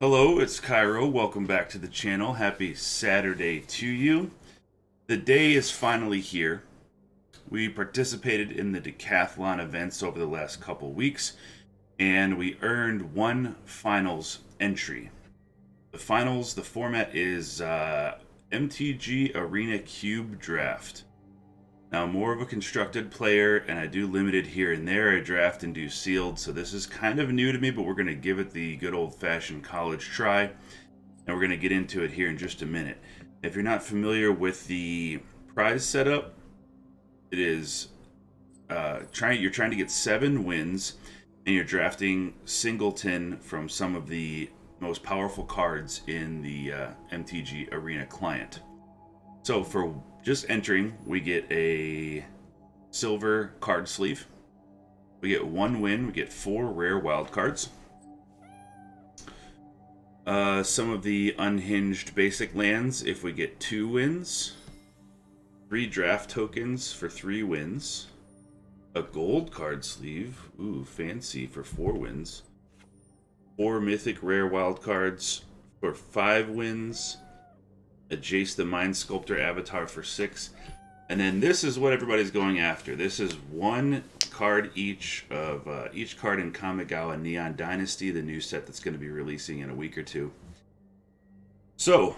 Hello, it's Cairo. Welcome back to the channel. Happy Saturday to you. The day is finally here. We participated in the Decathlon events over the last couple weeks, and we earned one finals entry. The finals, the format is MTG Arena Cube Draft. Now, I'm more of a constructed player, and I do limited here and there. I draft and do sealed, so this is kind of new to me, but we're going to give it the good old-fashioned college try, and we're going to get into it here in just a minute. If you're not familiar with the prize setup, it is you're trying to get 7 wins, and you're drafting singleton from some of the most powerful cards in the MTG Arena client. So for just entering, we get a silver card sleeve. We get 1 win. We get 4 rare wild cards. Some of the unhinged basic lands, if we get 2 wins. 3 draft tokens for 3 wins. A gold card sleeve. Ooh, fancy, for 4 wins. 4 mythic rare wild cards for 5 wins. A Jace the Mind Sculptor avatar for 6. And then this is what everybody's going after. This is 1 card each of each card in Kamigawa Neon Dynasty, the new set that's going to be releasing in a week or 2. So,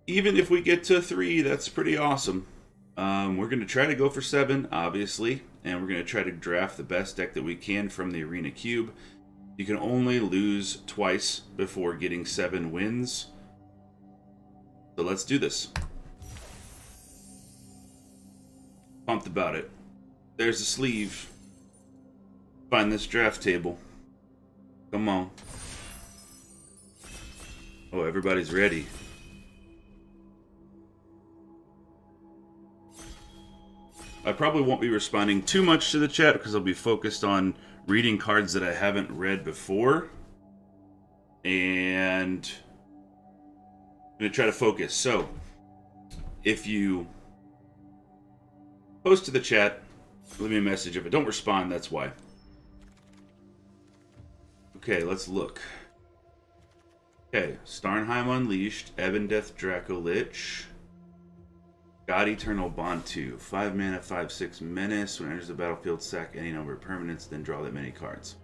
even if we get to 3, that's pretty awesome. We're going to try to go for 7, obviously, and we're going to try to draft the best deck that we can from the Arena Cube. You can only lose twice before getting 7 wins. So let's do this. Pumped about it. There's the sleeve. Find this draft table. Come on. Oh, everybody's ready. I probably won't be responding too much to the chat because I'll be focused on reading cards that I haven't read before. And I'm going to try to focus. So, if you post to the chat, leave me a message. If I don't respond, that's why. Okay, let's look. Okay, Starnheim Unleashed, Ebondeath Dracolich, God Eternal Bantu, 5 mana, 5/6 menace. When it enters the battlefield, sack any number of permanents, then draw that many cards.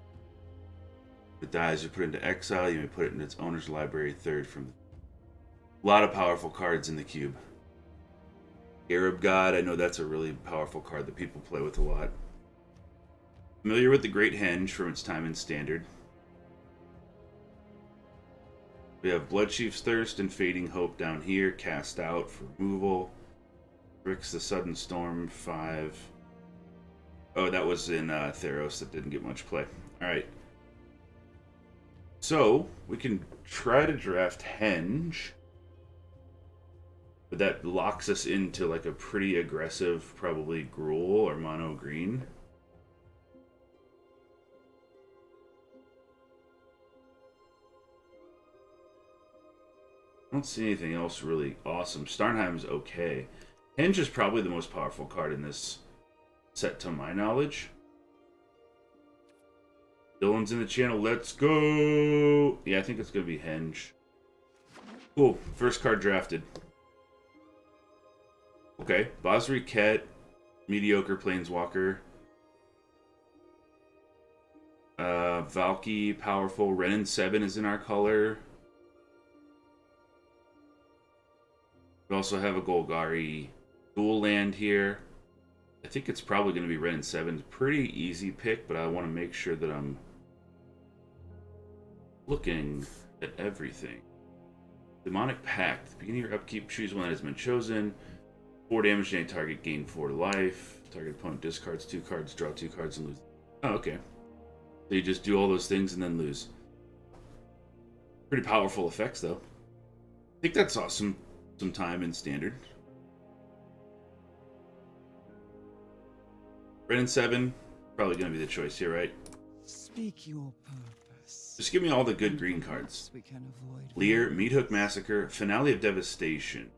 If it dies, you put it into exile. You may put it in its owner's library, 3rd from the... A lot of powerful cards in the cube. Arab God, I know that's a really powerful card that people play with a lot. Familiar with the Great Henge from its time in Standard. We have Bloodchief's Thirst and Fading Hope down here. Cast out for removal. Rix the Sudden Storm, 5. Oh, that was in Theros. That didn't get much play. Alright. So, we can try to draft Henge. But that locks us into like a pretty aggressive, probably Gruul or mono green. I don't see anything else really awesome. Starnheim's okay. Henge is probably the most powerful card in this set to my knowledge. Dylan's in the channel. Let's go! Yeah, I think it's going to be Henge. Cool. First card drafted. Okay, Basri Ket, mediocre planeswalker. Valky, powerful. Renin 7 is in our color. We also have a Golgari dual land here. I think it's probably going to be Renin 7. Pretty easy pick, but I want to make sure that I'm looking at everything. Demonic Pact. At the beginning of your upkeep, choose one that has been chosen. 4 damage to any target, gain 4 life. Target opponent discards 2 cards, draw 2 cards, and lose. Oh, okay. So you just do all those things and then lose. Pretty powerful effects, though. I think that's awesome. Some time in Standard. Renin 7, probably going to be the choice here, right? Speak your purpose. Just give me all the good green cards. Lear, Meathook Massacre, Finale of Devastation.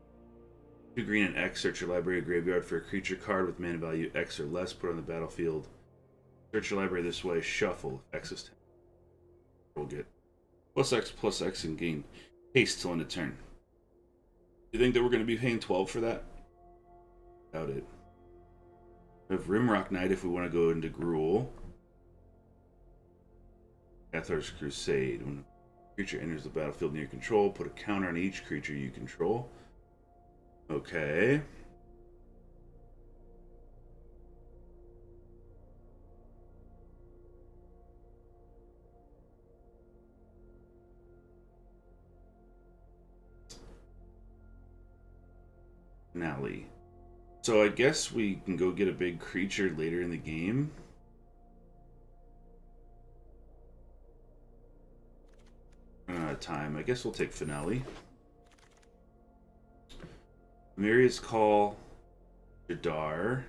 2 green and X, search your library or graveyard for a creature card with mana value X or less, put on the battlefield. Search your library this way, shuffle, X is 10. We'll get +X and gain haste till end of turn. You think that we're going to be paying 12 for that? Doubt it. We have Rimrock Knight if we want to go into Gruul. Cathar's Crusade. When a creature enters the battlefield near control, put a counter on each creature you control. Okay. Finale. So I guess we can go get a big creature later in the game. Running out of time. I guess we'll take Finale. Myriad's Call. Jadar.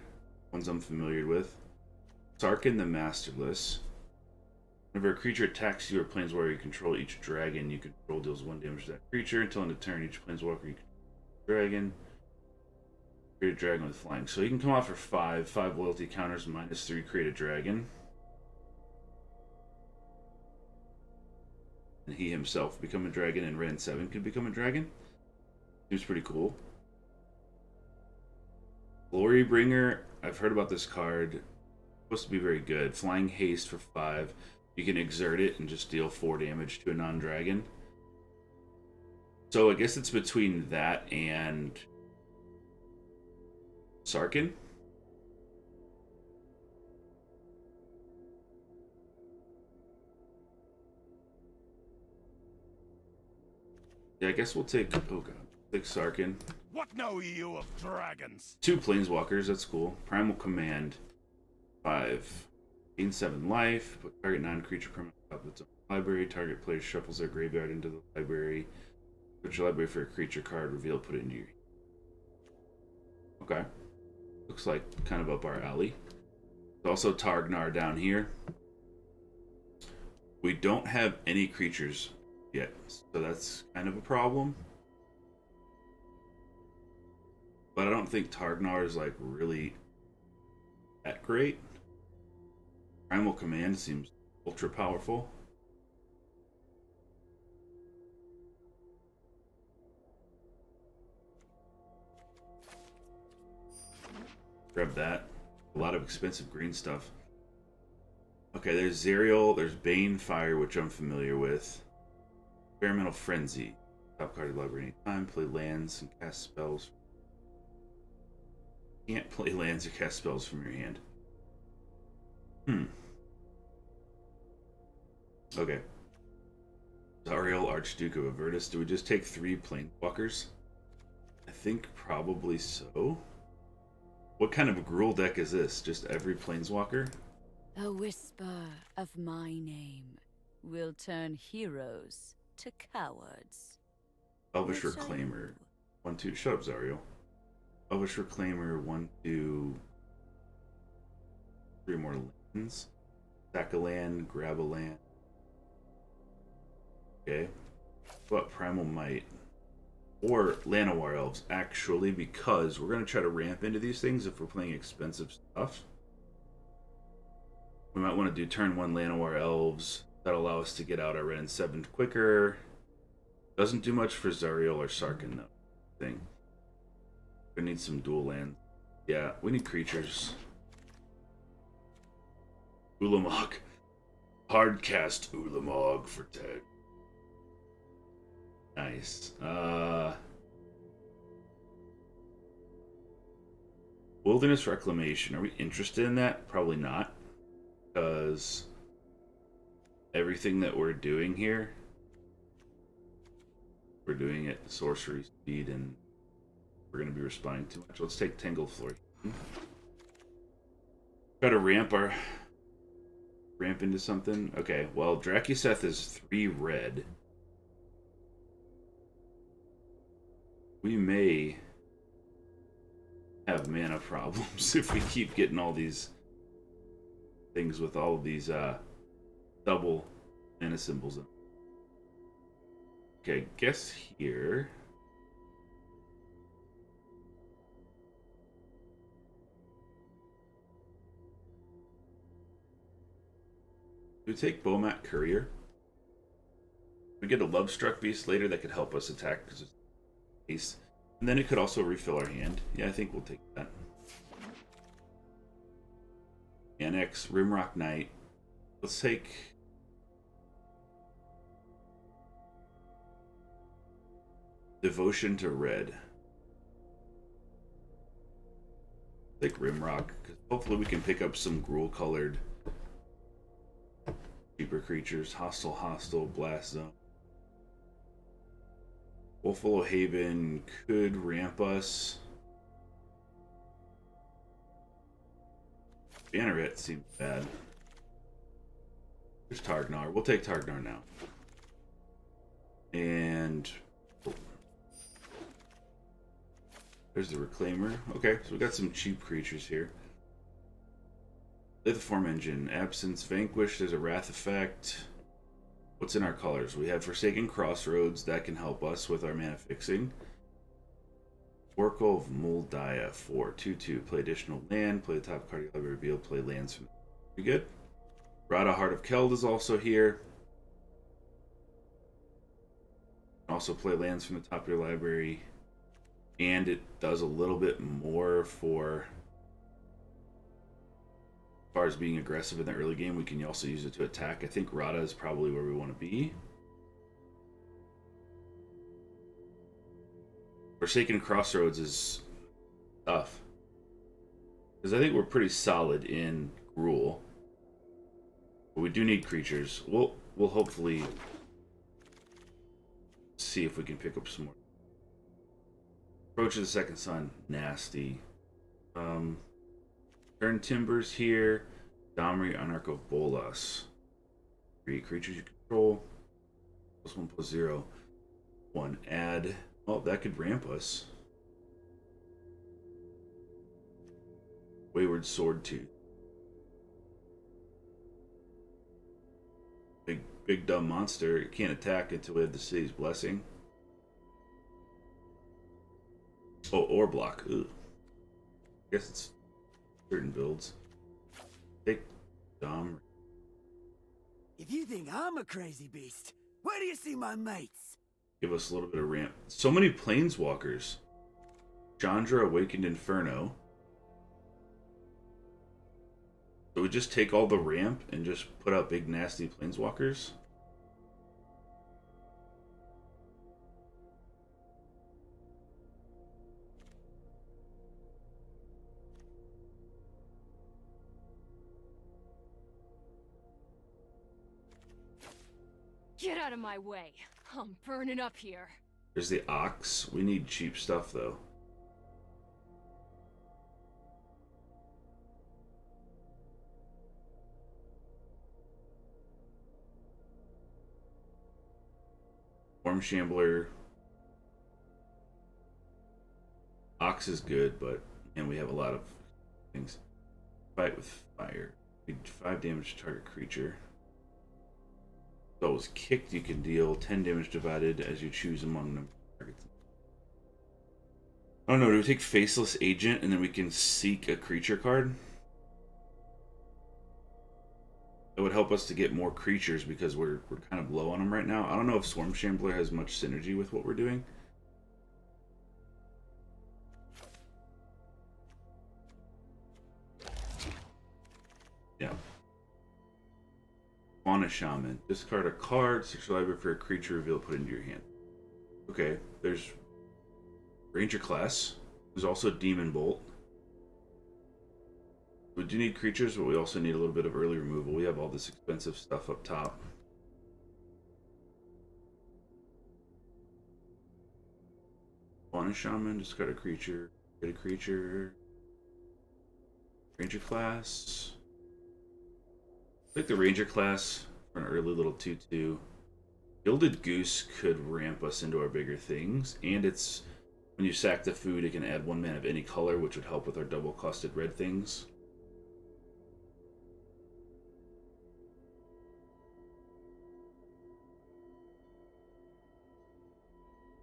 Ones I'm familiar with. Sarkhan the Masterless. Whenever a creature attacks you or planeswalker you control, each dragon you control deals 1 damage to that creature. Until end of turn, each planeswalker you control dragon. Create a dragon with flying. So he can come off for 5 loyalty counters, -3, create a dragon. And he himself become a dragon, and Ren 7 could become a dragon. Seems pretty cool. Glorybringer, I've heard about this card. Supposed to be very good. Flying haste for 5. You can exert it and just deal 4 damage to a non-dragon. So I guess it's between that and Sarkhan. Yeah, I guess we'll take. Oh god, take Sarkhan. What know you of dragons? 2 planeswalkers. That's cool. Primal Command. 5. Gain 7 life. Put target non-creature permanent on top of its own library. Target player shuffles their graveyard into the library. Put your library for a creature card. Reveal. Put it into your. Okay. Looks like kind of up our alley. There's also Targnar down here. We don't have any creatures yet, so that's kind of a problem. But I don't think Targnar is like really that great. Primal Command seems ultra powerful. Grab that. A lot of expensive green stuff. Okay, there's Zerial, there's Banefire, which I'm familiar with. Experimental Frenzy. Top card of the library anytime. Play lands and cast spells. Can't play lands or cast spells from your hand. Okay. Zariel, Archduke of Avertus. Do we just take 3 planeswalkers? I think probably so. What kind of a Gruul deck is this? Just every planeswalker? A whisper of my name will turn heroes to cowards. Elvish What shall Reclaimer. 1/2. Shut up, Zariel. Elvish Reclaimer. 1/2. 3 more lands. Sack a land, grab a land. Okay. What Primal Might? Or Llanowar Elves, actually, because we're going to try to ramp into these things if we're playing expensive stuff. We might want to do turn 1 Llanowar Elves. That'll allow us to get out our Ren 7 quicker. Doesn't do much for Zariel or Sarkhan, though. Thing. We need some dual lands. Yeah, we need creatures. Ulamog. Hardcast Ulamog for tag. Nice. Wilderness Reclamation. Are we interested in that? Probably not. Because everything that we're doing here, we're doing at sorcery speed and we're going to be responding too much. Let's take Tangled Floor. Try to ramp into something. Okay, well, Dracuseth is 3 red. We may have mana problems if we keep getting all these things with all of these double mana symbols in. Okay, guess here. Do we take Bomat Courier? We get a Love Struck Beast later that could help us attack because it's ace. And then it could also refill our hand. Yeah, I think we'll take that. Annex, Rimrock Knight. Let's take... Devotion to Red. Take Rimrock, because hopefully we can pick up some Gruul colored cheaper creatures. Hostile, Blast Zone. Wolfwillow Haven could ramp us. Banneret seems bad. There's Targnar. We'll take Targnar now. And there's the Reclaimer. Okay, so we got some cheap creatures here. Lithiform Engine, Absence, Vanquish, there's a Wrath effect. What's in our colors? We have Forsaken Crossroads, that can help us with our mana fixing. Oracle of Moldiah, 4/2/2. Play additional land, play the top card of your library, reveal, play lands from pretty good. Rada Heart of Keld is also here. Also play lands from the top of your library. And it does a little bit more for as far as being aggressive in the early game. We can also use it to attack. I think Rada is probably where we want to be. Forsaken Crossroads is tough, because I think we're pretty solid in Gruul, but we do need creatures. We'll hopefully see if we can pick up some more. Approach of the Second Sun, nasty. Turn Timbers here. Domri, Anarch of Bolas. 3 creatures you control. +1/+0. 1 add. Oh, that could ramp us. Wayward Swordtooth. Big dumb monster. It can't attack until we have the City's Blessing. Oh, or block. Ugh. I guess it's certain builds. Take Dom. If you think I'm a crazy beast, where do you see my mates? Give us a little bit of ramp. So many planeswalkers. Chandra, Awakened Inferno. So we just take all the ramp and just put out big nasty planeswalkers. Get out of my way. I'm burning up here. There's the Ox. We need cheap stuff though. Worm Shambler. Ox is good, but and we have a lot of things. Fight with fire. 5 damage to target creature. So it was kicked, you can deal 10 damage divided as you choose among them. I don't know, do we take Faceless Agent and then we can seek a creature card? It would help us to get more creatures because we're kind of low on them right now. I don't know if Swarm Shambler has much synergy with what we're doing. Yeah. Fauna Shaman. Discard a card, search the library for a creature, reveal, put it into your hand. Okay, there's Ranger class. There's also Demon Bolt. We do need creatures, but we also need a little bit of early removal. We have all this expensive stuff up top. Fauna Shaman, discard a creature, get a creature. Ranger class. I think the Ranger class for an early little 2/2. Gilded Goose could ramp us into our bigger things, and it's when you sack the food, it can add 1 mana of any color, which would help with our double-costed red things.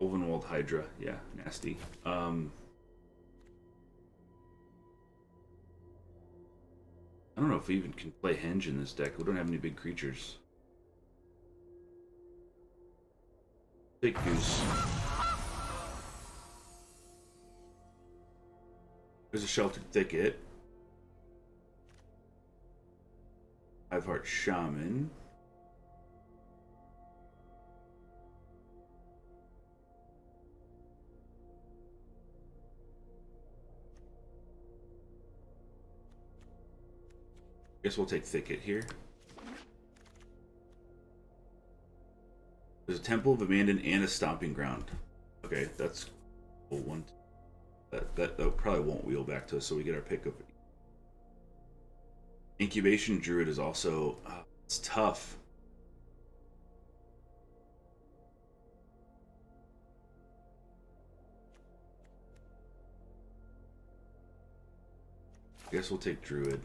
Ulvenwald Hydra, yeah, nasty. I don't know if we even can play Henge in this deck. We don't have any big creatures. Take Goose. There's a Sheltered Thicket. 5-Heart Shaman. Guess we'll take Thicket here. There's a Temple of Abandon and a Stomping Ground. Okay, that's cool. One. That probably won't wheel back to us, so we get our pick of it. Incubation Druid is also it's tough. I guess we'll take Druid.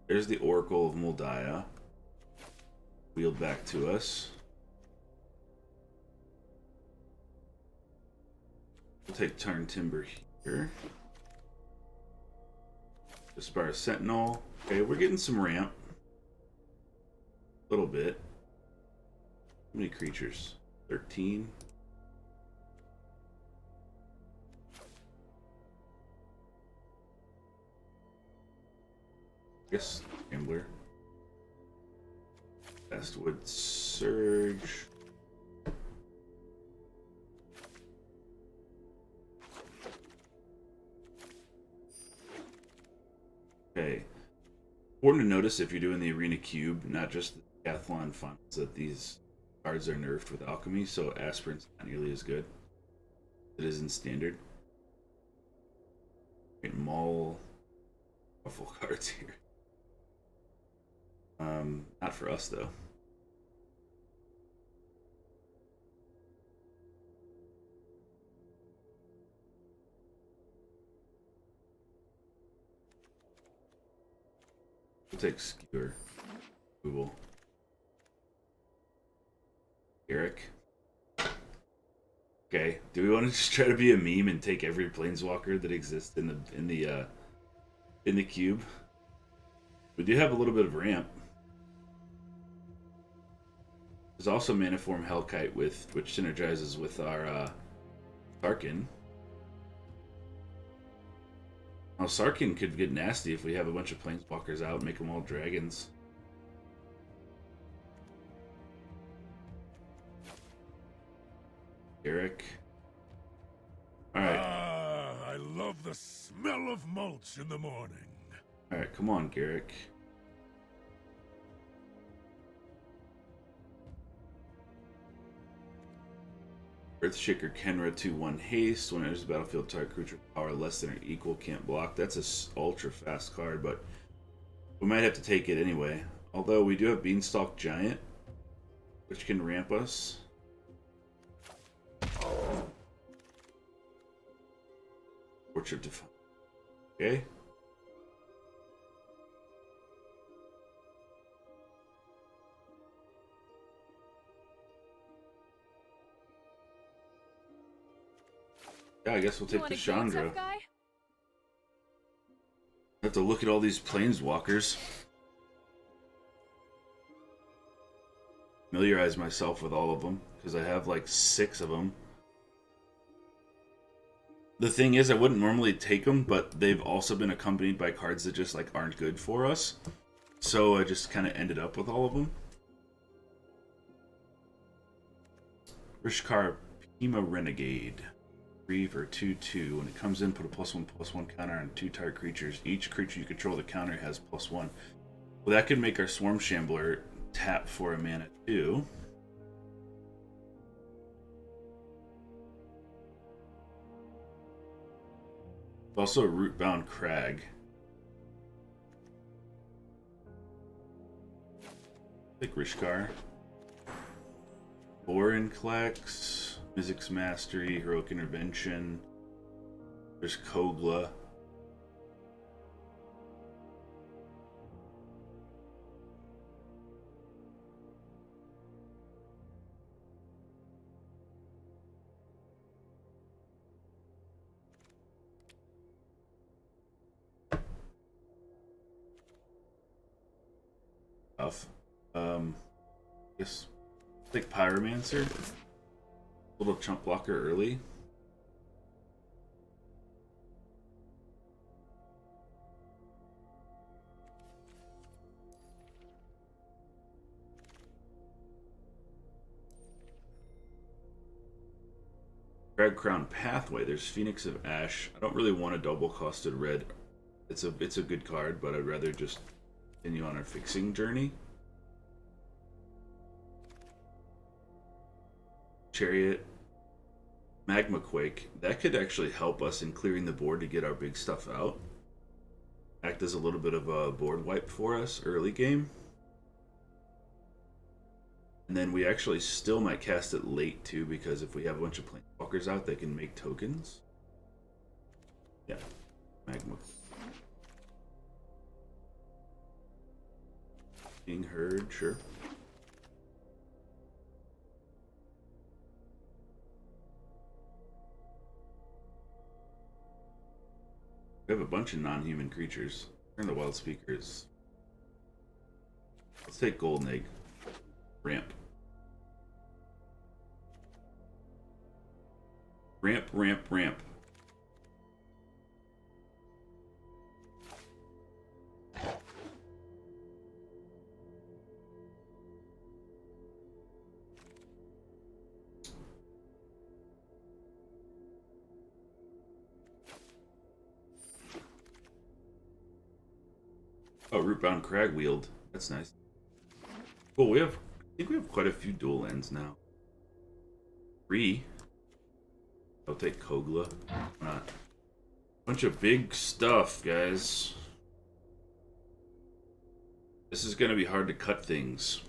There's the Oracle of Moldiah. Wheeled back to us. We'll take Tarn Timber here. Aspire Sentinel. Okay, we're getting some ramp. A little bit. How many creatures? 13. Yes, Gambler. Westwood Surge. Okay. Important to notice if you're doing the Arena Cube, not just the Decathlon finals, that these cards are nerfed with Alchemy, so Aspirant's not nearly as good. It is in Standard. Maul. Awful cards here. Not for us though. We'll take Skewer. Google. Eric. Okay. Do we want to just try to be a meme and take every planeswalker that exists in the cube? We do have a little bit of ramp. There's also Maniform Hellkite which synergizes with our Sarkhan. Now Sarkhan could get nasty if we have a bunch of planeswalkers out and make them all dragons. Eric. Alright. I love the smell of mulch in the morning. Alright, come on, Garrick. Earthshaker Kenra 2/1 haste. When it enters the battlefield, target creature power less than or equal can't block. That's a ultra fast card, but we might have to take it anyway. Although we do have Beanstalk Giant, which can ramp us. Orchard Defiant. Okay. Yeah, I guess we'll take the Chandra. I have to look at all these planeswalkers. Familiarize myself with all of them, because I have like 6 of them. The thing is, I wouldn't normally take them, but they've also been accompanied by cards that just like aren't good for us. So I just kind of ended up with all of them. Rishkar Pima Renegade. 3 for 2/2. When it comes in, put a +1/+1 counter on 2 target creatures. Each creature you control the counter has +1. Well, that could make our Swarm Shambler tap for a mana too. Also a Rootbound Crag. Like Rishkar. Vorinclex. Mizzix Mastery, Heroic Intervention. There's Kogla. Tough. Yes. Like Pyromancer. Little chump blocker early. Crag Crown Pathway. There's Phoenix of Ash. I don't really want a double costed red. It's a good card, but I'd rather just continue on our fixing journey. Chariot. Magma Quake. That could actually help us in clearing the board to get our big stuff out. Act as a little bit of a board wipe for us early game. And then we actually still might cast it late too, because if we have a bunch of planeswalkers out, they can make tokens. Yeah, Magma. Being heard, sure. We have a bunch of non-human creatures. Turn the wild speakers. Let's take Golden Egg. Ramp. Ramp, ramp, ramp. Oh, Rootbound Crag Wield. That's nice. Cool, I think we have quite a few dual lands now. 3. I'll take Kogla. Why not? Bunch of big stuff, guys. This is gonna be hard to cut things.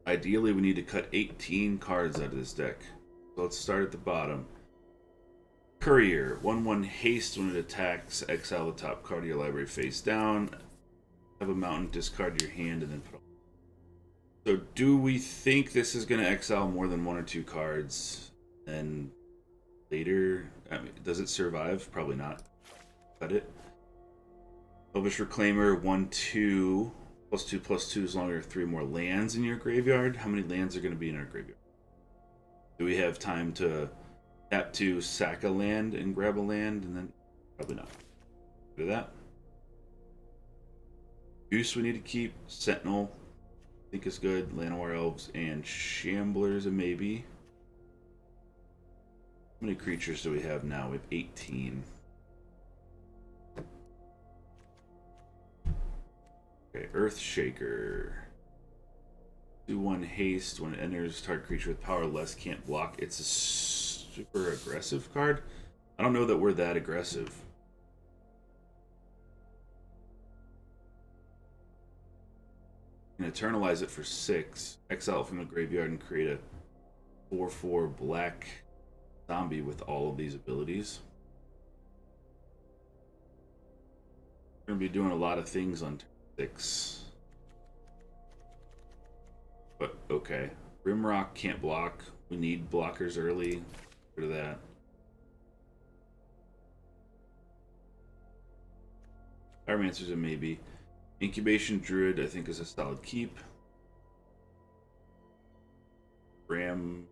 Ideally, we need to cut 18 cards out of this deck. So let's start at the bottom. Courier, 1/1 haste when it attacks, exile the top card of your library face down. Have a mountain, discard your hand, and then put on. So do we think this is going to exile more than 1 or 2 cards? And later, I mean, does it survive? Probably not. Cut it. Elvish Reclaimer, 1/2, +2/+2 as long as there are 3 more lands in your graveyard. How many lands are going to be in our graveyard? Do we have time to tap 2, sack a land, and grab a land, and then probably not. Do that. Goose we need to keep. Sentinel, I think is good. Llanowar Elves and Shamblers, a maybe. How many creatures do we have now? We have 18. Okay, Earthshaker. 2/1 haste. When it enters, target creature with power less can't block. It's a super aggressive card. I don't know that we're that aggressive. And eternalize it for 6. Exile it from the graveyard and create a 4/4 black zombie with all of these abilities. We're going to be doing a lot of things on turn 6. But okay. Rimrock can't block. We need blockers early. Rid of that. Pyromancer's a maybe. Incubation Druid, I think, is a solid keep. Ram,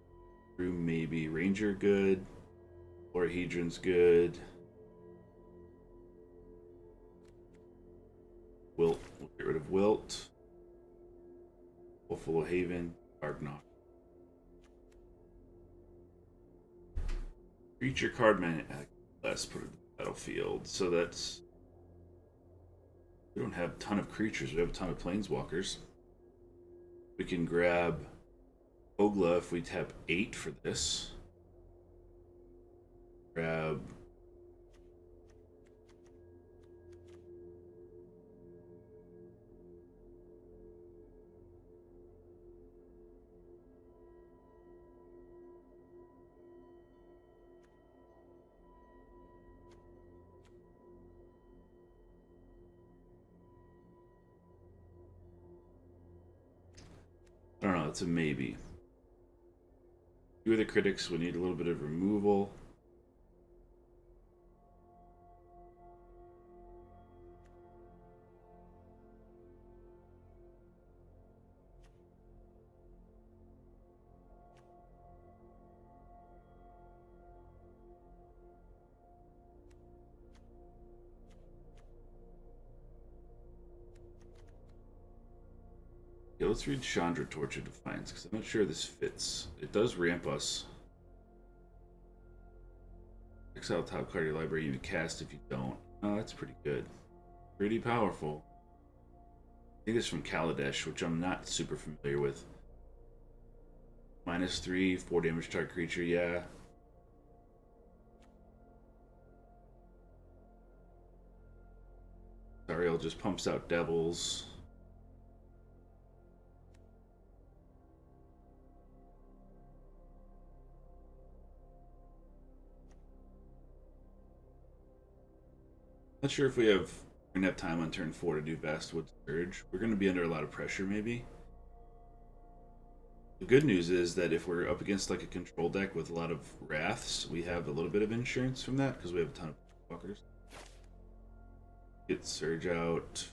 Room, maybe. Ranger, good. Orahedron's good. Wilt, we'll get rid of Wilt. Buffalo Haven, Argnok. Creature card mana less put it in the battlefield. So that's. We don't have a ton of creatures, we have a ton of planeswalkers. We can grab Ogla if we tap 8 for this. Grab. I don't know, it's a maybe. Few of the critics would need a little bit of removal. let's read Chandra Torch of Defiance, because I'm not sure this fits. It does ramp us. Exile top card of your library, you can cast if you don't. Oh, that's pretty good. Pretty powerful. I think this is from Kaladesh, which I'm not super familiar with. -3, 4 damage target creature, yeah. Ariel just pumps out devils. Not sure if we're gonna have time on turn 4 to do Vastwood Surge. We're gonna be under a lot of pressure, maybe. The good news is that if we're up against like a control deck with a lot of Wraths, we have a little bit of insurance from that because we have a ton of fuckers. Get Surge out.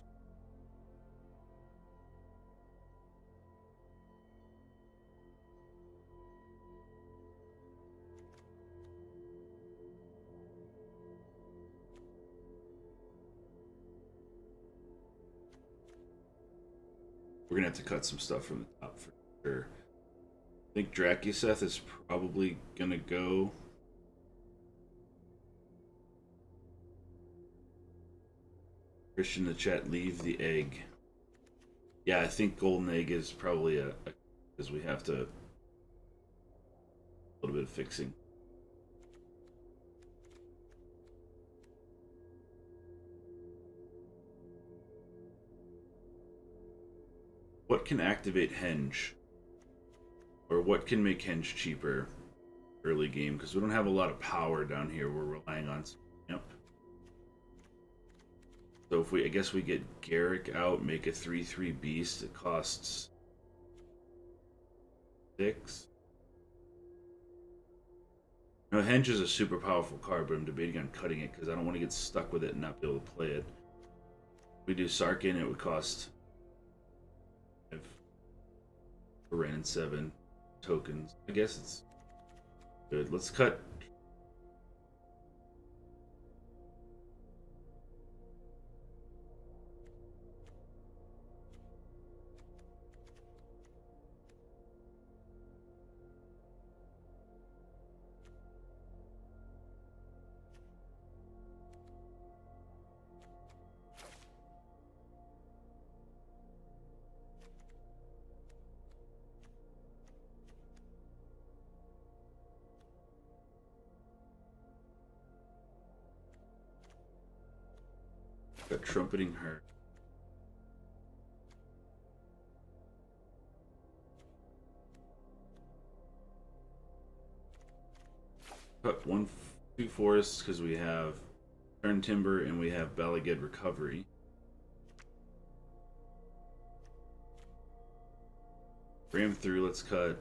We're gonna have to cut some stuff from the top for sure. I think Dracuseth is probably gonna go. Christian in the chat, leave the egg. Yeah, I think Golden Egg is probably because we have to a little bit of fixing. What can activate Henge? Or what can make Henge cheaper early game? Because we don't have a lot of power down here. We're relying on... Yep. So if I guess we get Garrick out, make a 3/3 beast. It costs 6. No, Henge is a super powerful card, but I'm debating on cutting it because I don't want to get stuck with it and not be able to play it. If we do Sarkin, it would cost 5 for Ren and 7 tokens. I guess it's good. Let's cut. Got Trumpeting Her. Cut 2 forests because we have Turn Timber and we have Balaged Recovery. Ram through, let's cut.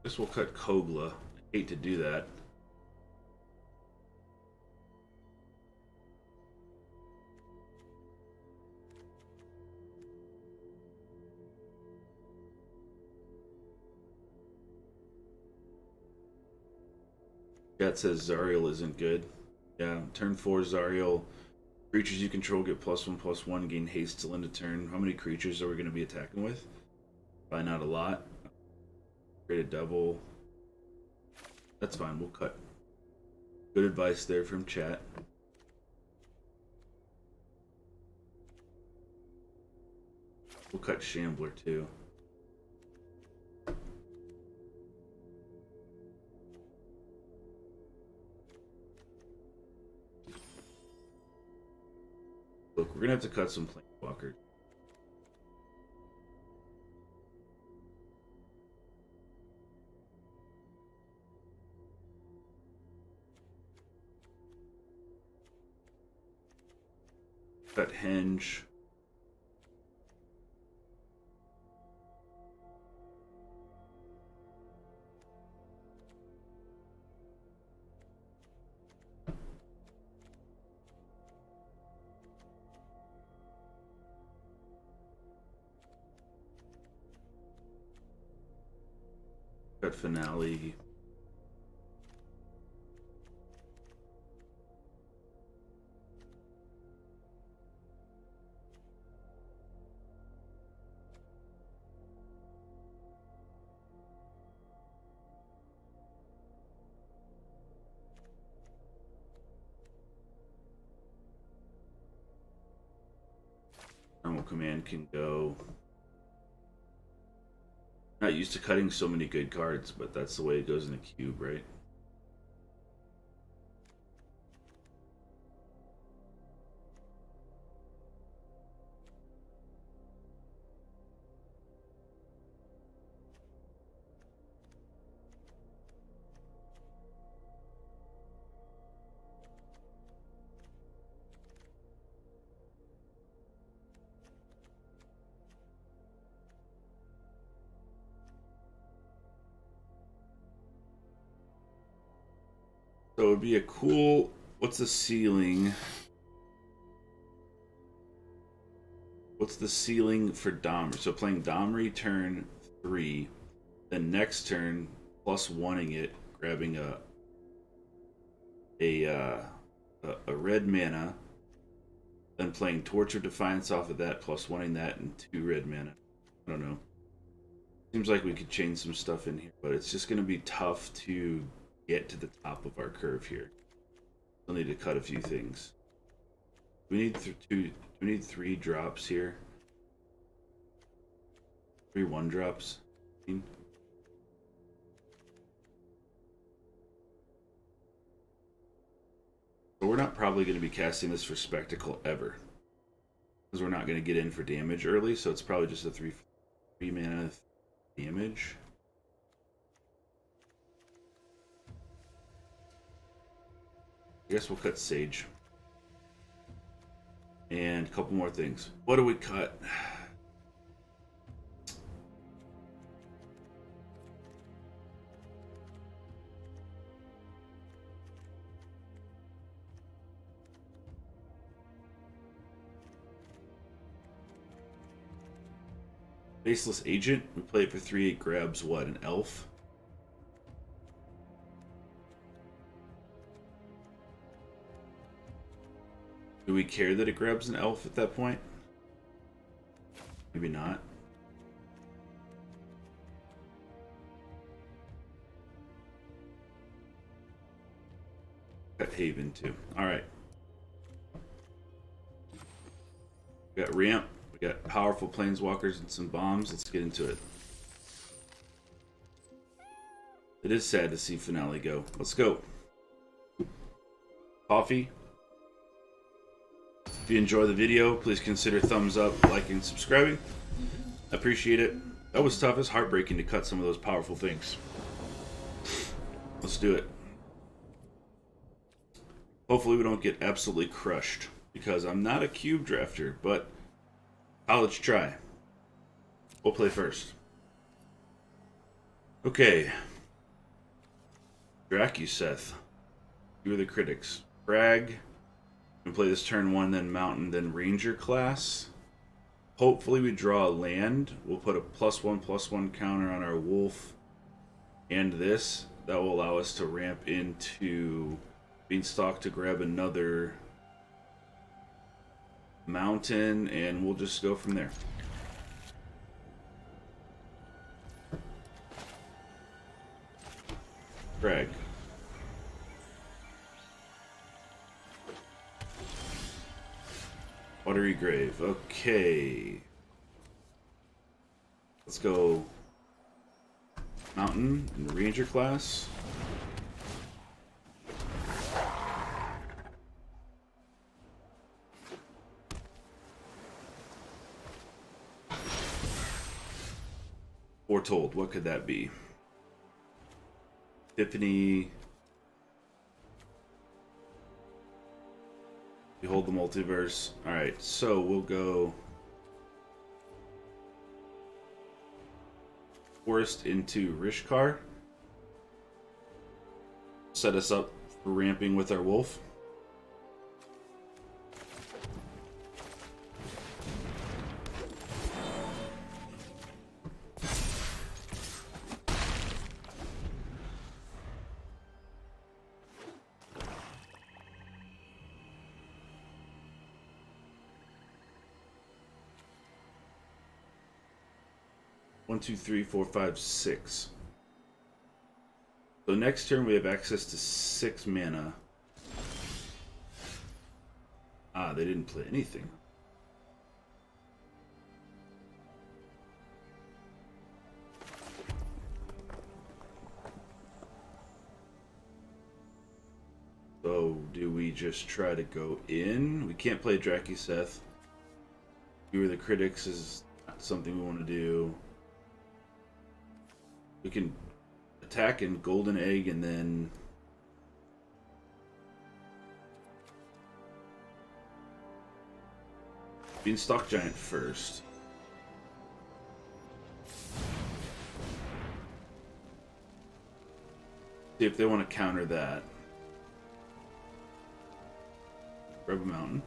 Guess we'll cut Kogla. I hate to do that. Chat says Zariel isn't good. Yeah, turn 4 Zariel. Creatures you control get +1/+1, gain haste till end of turn. How many creatures are we going to be attacking with? Probably not a lot. Create a double. That's fine, we'll cut. Good advice there from chat. We'll cut Shambler too. Look, we're gonna have to cut some planeswalkers. Cut Henge. Cut Finale. command can go. Not used to cutting so many good cards, but that's the way it goes in a cube, right? So it would be a cool. What's the ceiling? What's the ceiling for Domri? So playing Domri turn 3, then next turn plus oneing it, grabbing a red mana, then playing Torch of Defiance off of that, plus oneing that, and 2 red mana. I don't know. Seems like we could change some stuff in here, but it's just going to be tough to get to the top of our curve here. We'll need to cut a few things. We need we need 3 drops here. 3 1-drops. So we're not probably going to be casting this for Spectacle ever, because we're not going to get in for damage early. So it's probably just a 3 mana damage. I guess we'll cut Sage. And a couple more things. What do we cut? Faceless Agent. We play it for 3. It grabs what? An elf? Do we care that it grabs an elf at that point? Maybe not. Got Haven too. Alright. We got Ramp. We got powerful planeswalkers and some bombs. Let's get into it. It is sad to see Finale go. Let's go. Coffee. If you enjoy the video, please consider thumbs up, liking, subscribing. I appreciate it. That was tough. It's heartbreaking to cut some of those powerful things. Let's do it. Hopefully we don't get absolutely crushed, because I'm not a cube drafter, but let's try. We'll play first. Okay. Dracuseth. You are the critics. Frag. We play this turn 1, then Mountain, then Ranger class. Hopefully we draw a land. We'll put a +1/+1 counter on our Wolf and this. That will allow us to ramp into Beanstalk to grab another Mountain, and we'll just go from there. Frag. Watery Grave. Okay. Let's go Mountain in the Ranger class. Foretold. What could that be? Tiffany. Behold the Multiverse. Alright, so we'll go Forest into Rishkar. Set us up for ramping with our Wolf. One, two, three, four, five, 6. So next turn we have access to 6 mana. Ah, they didn't play anything. do we just try to go in? We can't play Drakiseth. Viewer the Critics is not something we want to do. We can attack in Golden Egg and then Beanstalk Giant first. See if they want to counter that. Grab a mountain.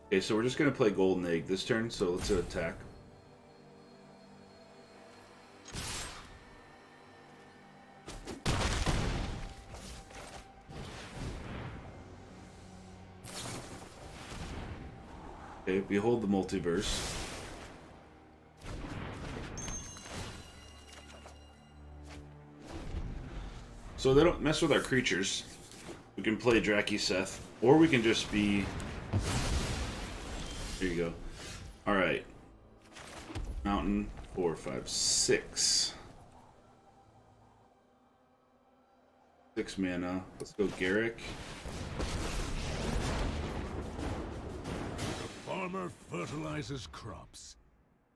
Okay, so we're just going to play Golden Egg this turn, so let's attack. Okay, behold the multiverse. So they don't mess with our creatures. We can play Drakiseth, or we can just be... There you go. Alright. Mountain, 4, 5, 6. 6 mana. Let's go Garrick. The farmer fertilizes crops.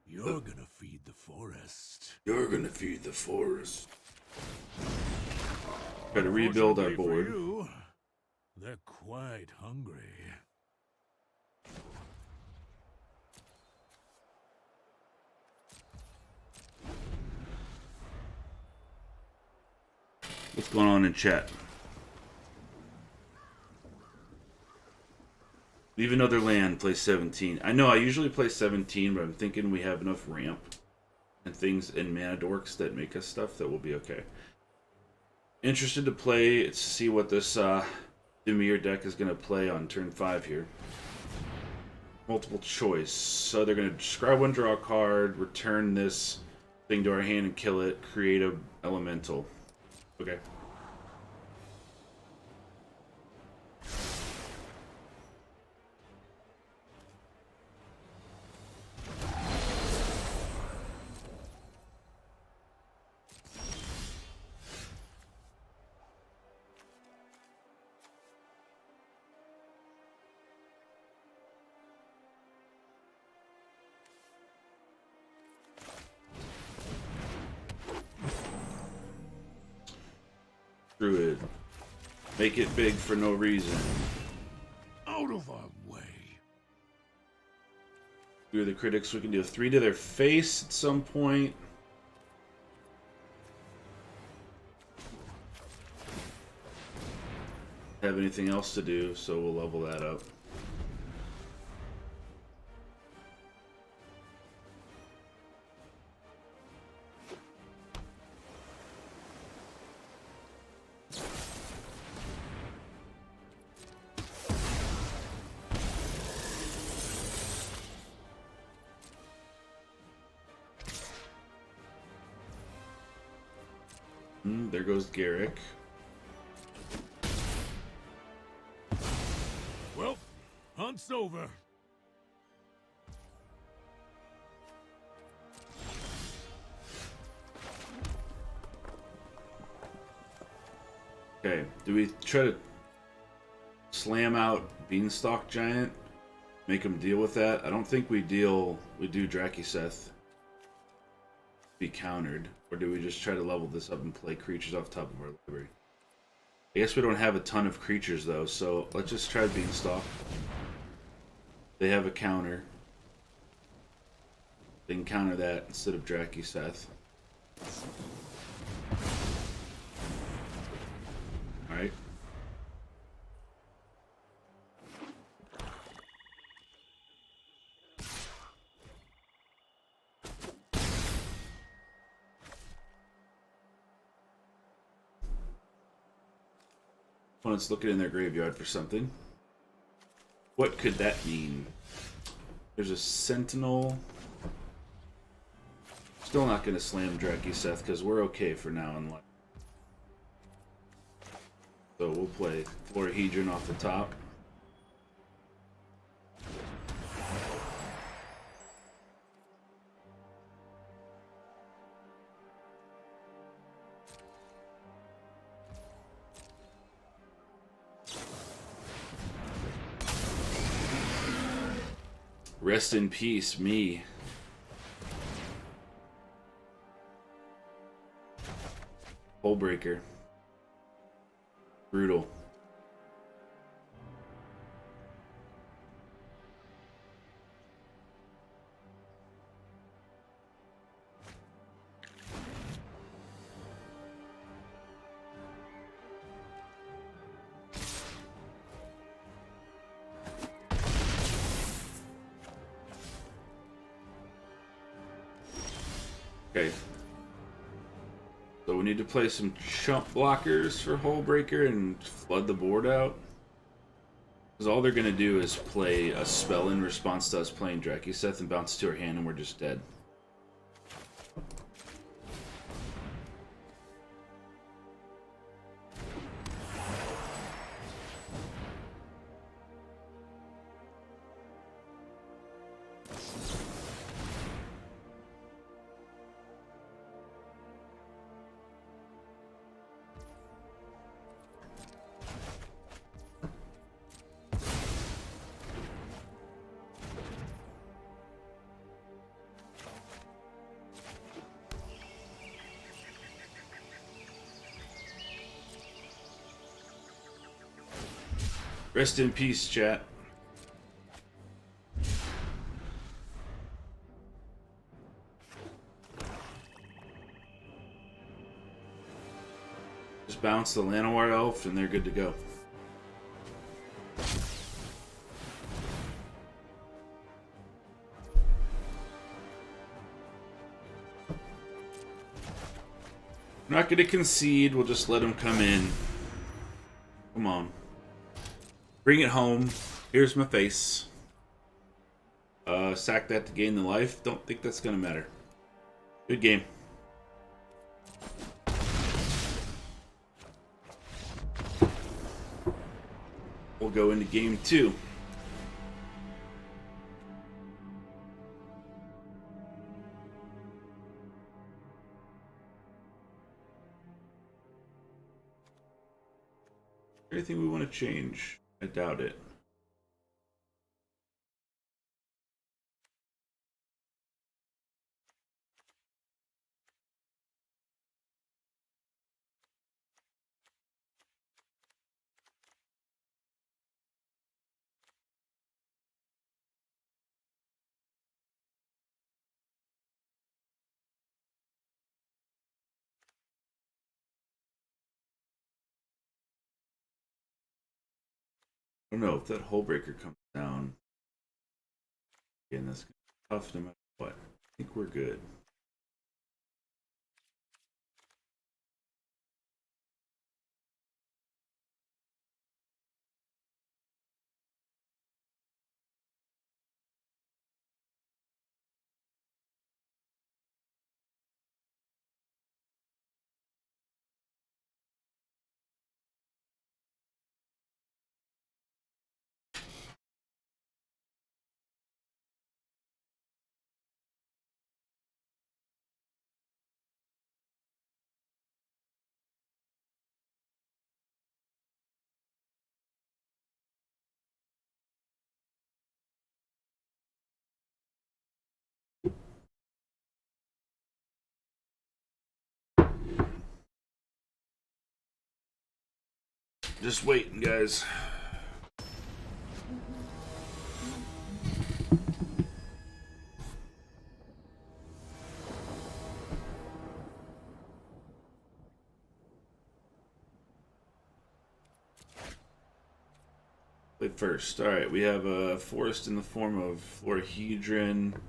You're gonna feed the forest. You're gonna feed the forest. Try to rebuild our board. For you, they're quite hungry. What's going on in chat? Leave another land, play 17. I know I usually play 17, but I'm thinking we have enough ramp and things in mana dorks that make us stuff that will be okay. Interested to play, see what this Dimir deck is going to play on turn 5 here. Multiple choice. So they're going to scry one, draw a card, return this thing to our hand and kill it, create a elemental. Okay. Druid. Make it big for no reason. Out of our way. Through the critics, we can do a 3 to their face at some point. Have anything else to do, so we'll level that up. There goes Garrick. Well, hunt's over. Okay, do we try to slam out Beanstalk Giant? Make him deal with that? I don't think we do Drakiseth. Be countered. Or do we just try to level this up and play creatures off top of our library? I guess we don't have a ton of creatures though, so let's just try Beanstalk. They have a counter. They can counter that instead of Drakiseth. Alright. Opponent's looking in their graveyard for something. What could that mean? There's a Sentinel. Still not going to slam Drakiseth because we're okay for now in life. So we'll play Florahedron off the top. Rest in peace, me. Hullbreaker. Brutal. Okay. So we need to play some chump blockers for Hullbreaker and flood the board out. Because all they're going to do is play a spell in response to us playing Dracuseth and bounce to our hand and we're just dead. Rest in peace, chat. Just bounce the Llanowar Elf and they're good to go. We're not going to concede, we'll just let them come in. Come on. Bring it home. Here's my face. Sack that to gain the life. Don't think that's gonna matter. Good game. We'll go into game 2. Anything we want to change? I doubt it. I don't know if that Hullbreaker comes down. Again, that's tough no matter what. I think we're good. Just waiting, guys. Wait first. Alright, we have a forest in the form of Florahedron. We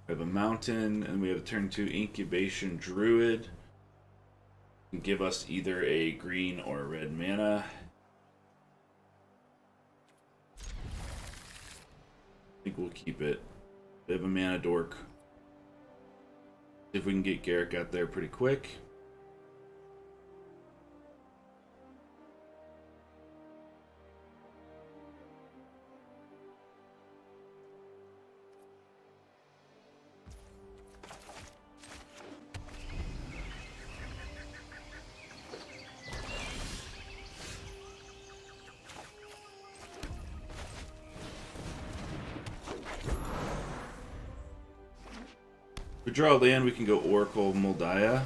have a mountain, and we have a turn 2 incubation druid. Can give us either a green or a red mana. I think we'll keep it. We have a mana dork. If we can get Garrick out there pretty quick. If we draw a land, we can go Oracle Moldaya.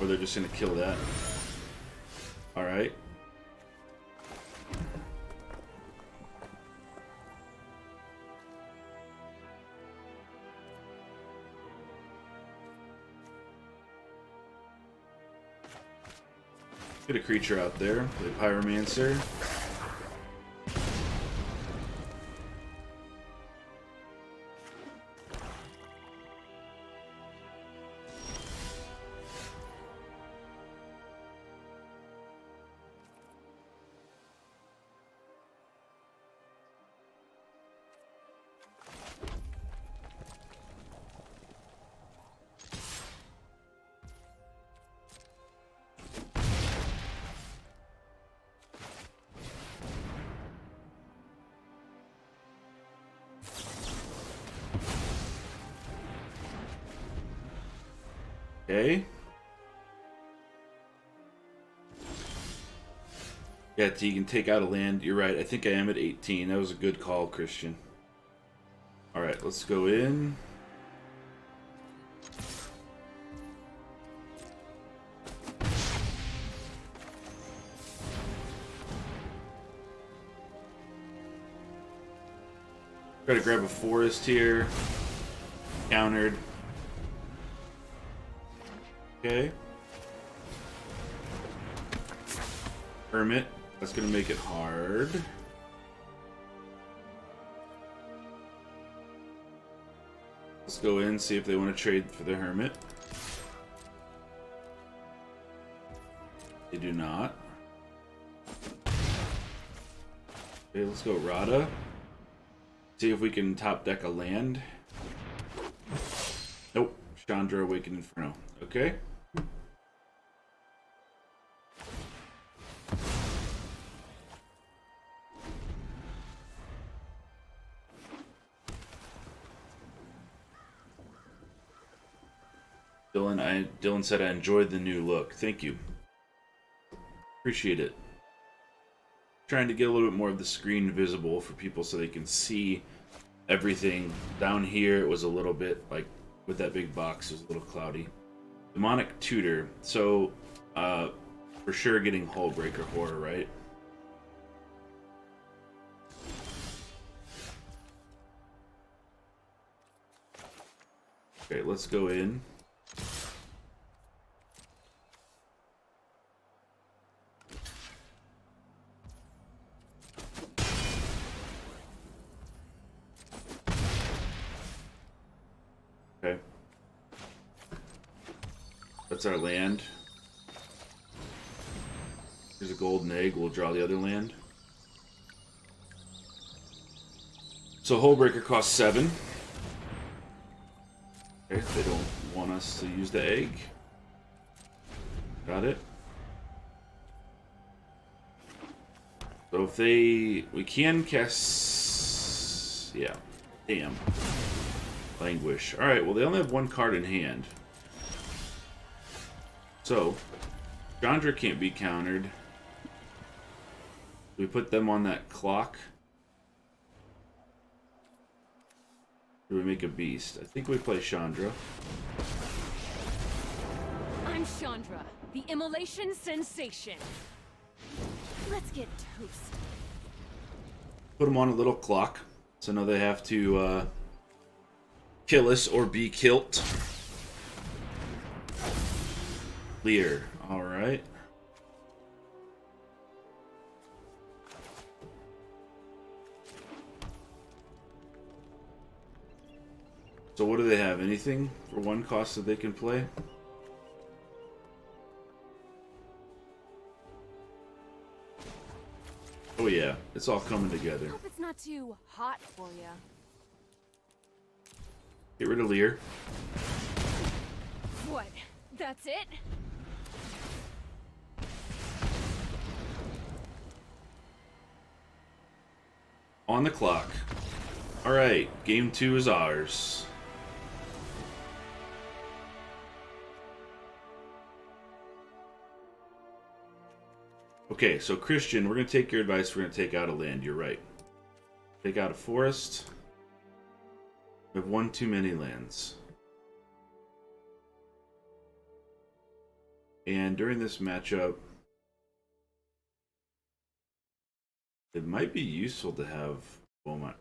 Or they're just going to kill that. Alright. Get a creature out there. Play Pyromancer. Okay. Yeah, T, you can take out a land. You're right. I think I am at 18. That was a good call, Christian. Alright, let's go in. Try to grab a forest here. Countered. Okay. Hermit. That's going to make it hard. Let's go in, see if they want to trade for the Hermit. They do not. Okay, let's go Rada. See if we can top deck a land. Nope. Chandra Awakened Inferno. Okay. Dylan said I enjoyed the new look. Thank you. Appreciate it. Trying to get a little bit more of the screen visible for people so they can see everything. Down here it was a little bit like with that big box, it was a little cloudy. Demonic Tutor. So for sure getting Hullbreaker Horror, right? Okay, let's go in. Okay. That's our land. Here's a golden egg. We'll draw the other land. So Hullbreaker costs 7. Okay, they don't want us to use the egg. Got it. So if they... We can cast... Yeah. Damn. Languish. Alright, well they only have one card in hand. So, Chandra can't be countered. We put them on that clock. Do we make a beast? I think we play Chandra. I'm Chandra, the immolation sensation. Let's get toast. Put them on a little clock. So now they have to kill us or be killed. Lear. Alright. So what do they have? Anything for one cost that they can play? Oh yeah, it's all coming together. Hope it's not too hot for you. Get rid of Lear. What? That's it? On the clock. Alright, game 2 is ours. Okay, so Christian, we're going to take your advice. We're going to take out a land. You're right. Take out a forest. We have one too many lands. And during this matchup, it might be useful to have Beaumont.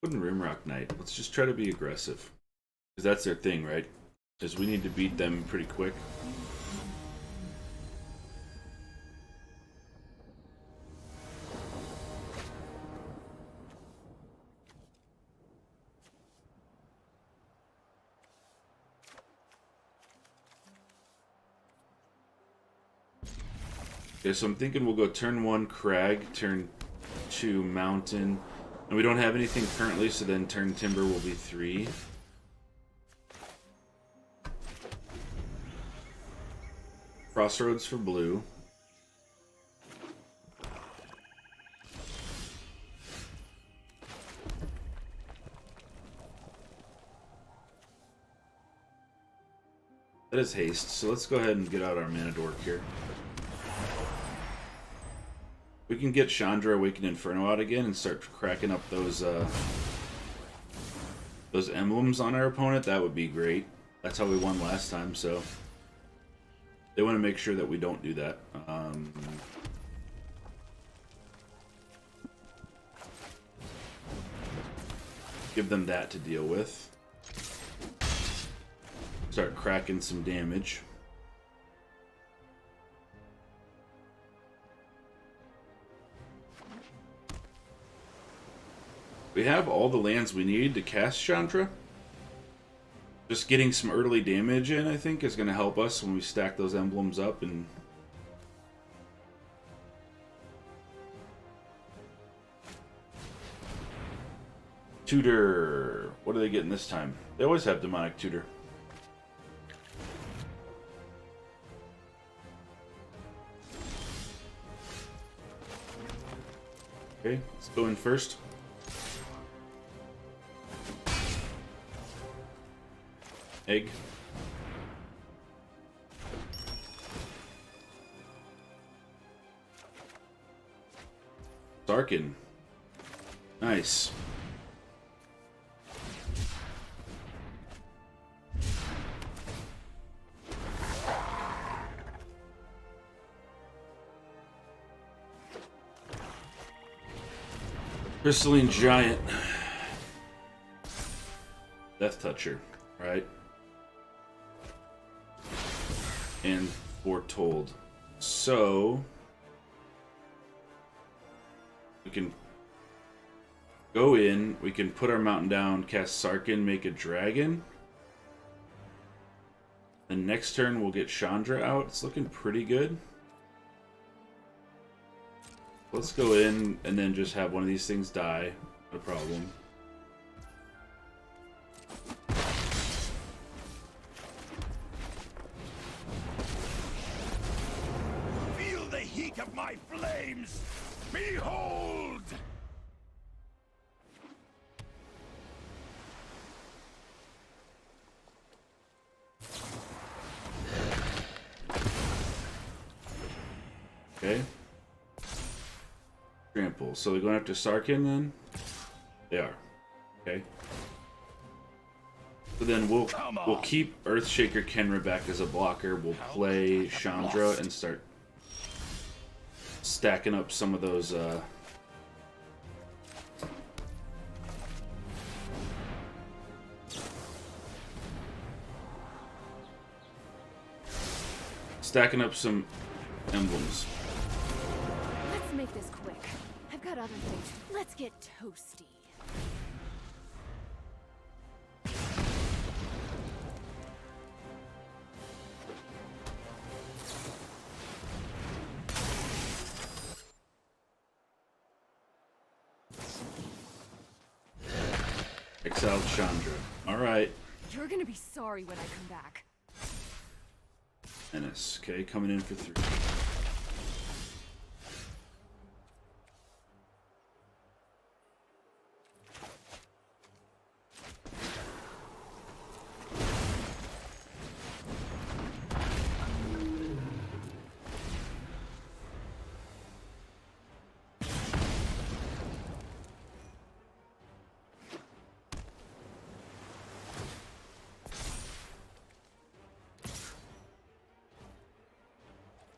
Wooden Rimrock Knight. Let's just try to be aggressive. Because that's their thing, right? Is we need to beat them pretty quick. Okay, so I'm thinking we'll go turn 1 Crag, turn 2 Mountain. And we don't have anything currently, so then turn Timber will be 3. Crossroads for blue. That is haste, so let's go ahead and get out our mana dork here. We can get Chandra Awakened Inferno out again and start cracking up those emblems on our opponent. That would be great. That's how we won last time, so they want to make sure that we don't do that. Give them that to deal with. Start cracking some damage. We have all the lands we need to cast Chandra. Just getting some early damage in, I think, is going to help us when we stack those emblems up. And Tutor. What are they getting this time? They always have Demonic Tutor. Okay, let's go in first. Egg. Sarkin. Nice. Crystalline Giant. Death Toucher, right? And Foretold. So we can go in, we can put our mountain down, cast Sarkin, make a dragon. The next turn we'll get Chandra out. It's looking pretty good. Let's go in and then just have one of these things die. No problem. Feel the heat of my flames! Behold! Okay. Trample. So they're going after Sarkin then? They are. Okay. So then we'll keep Earthshaker Kenra back as a blocker. We'll play Chandra and start stacking up some of those stacking up some emblems. Let's make this quick. I've got other things. Let's get toasty. Exiled Chandra. Alright. You're gonna be sorry when I come back. Menace. Okay, coming in for 3.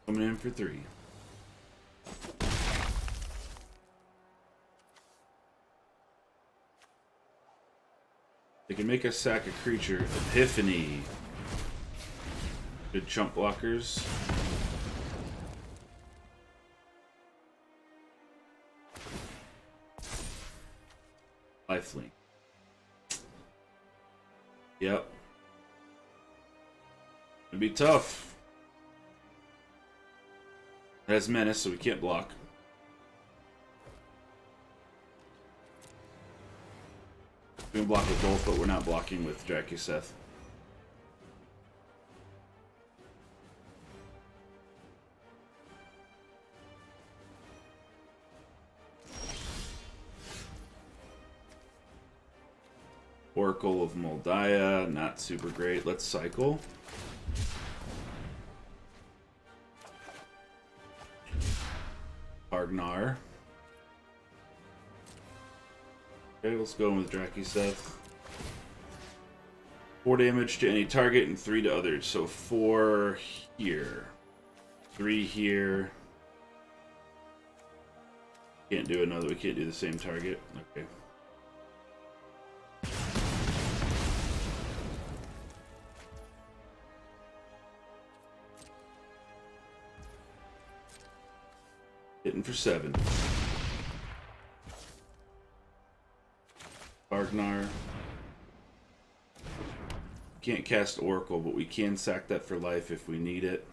Coming in for 3. They can make us sack a creature. Epiphany. Good chump blockers. Lifelink. Yep. It'd be tough. It has menace, so we can't block. We can block with both, but we're not blocking with Drakuseth. Oracle of Moldiah, not super great. Let's cycle. Argnar. Okay, let's go in with Drakuseth. 4 damage to any target and 3 to others. So 4 here. 3 here. Can't do another. We can't do the same target. Okay. Hitting for 7. Argnar. Can't cast Oracle, but we can sack that for life if we need it.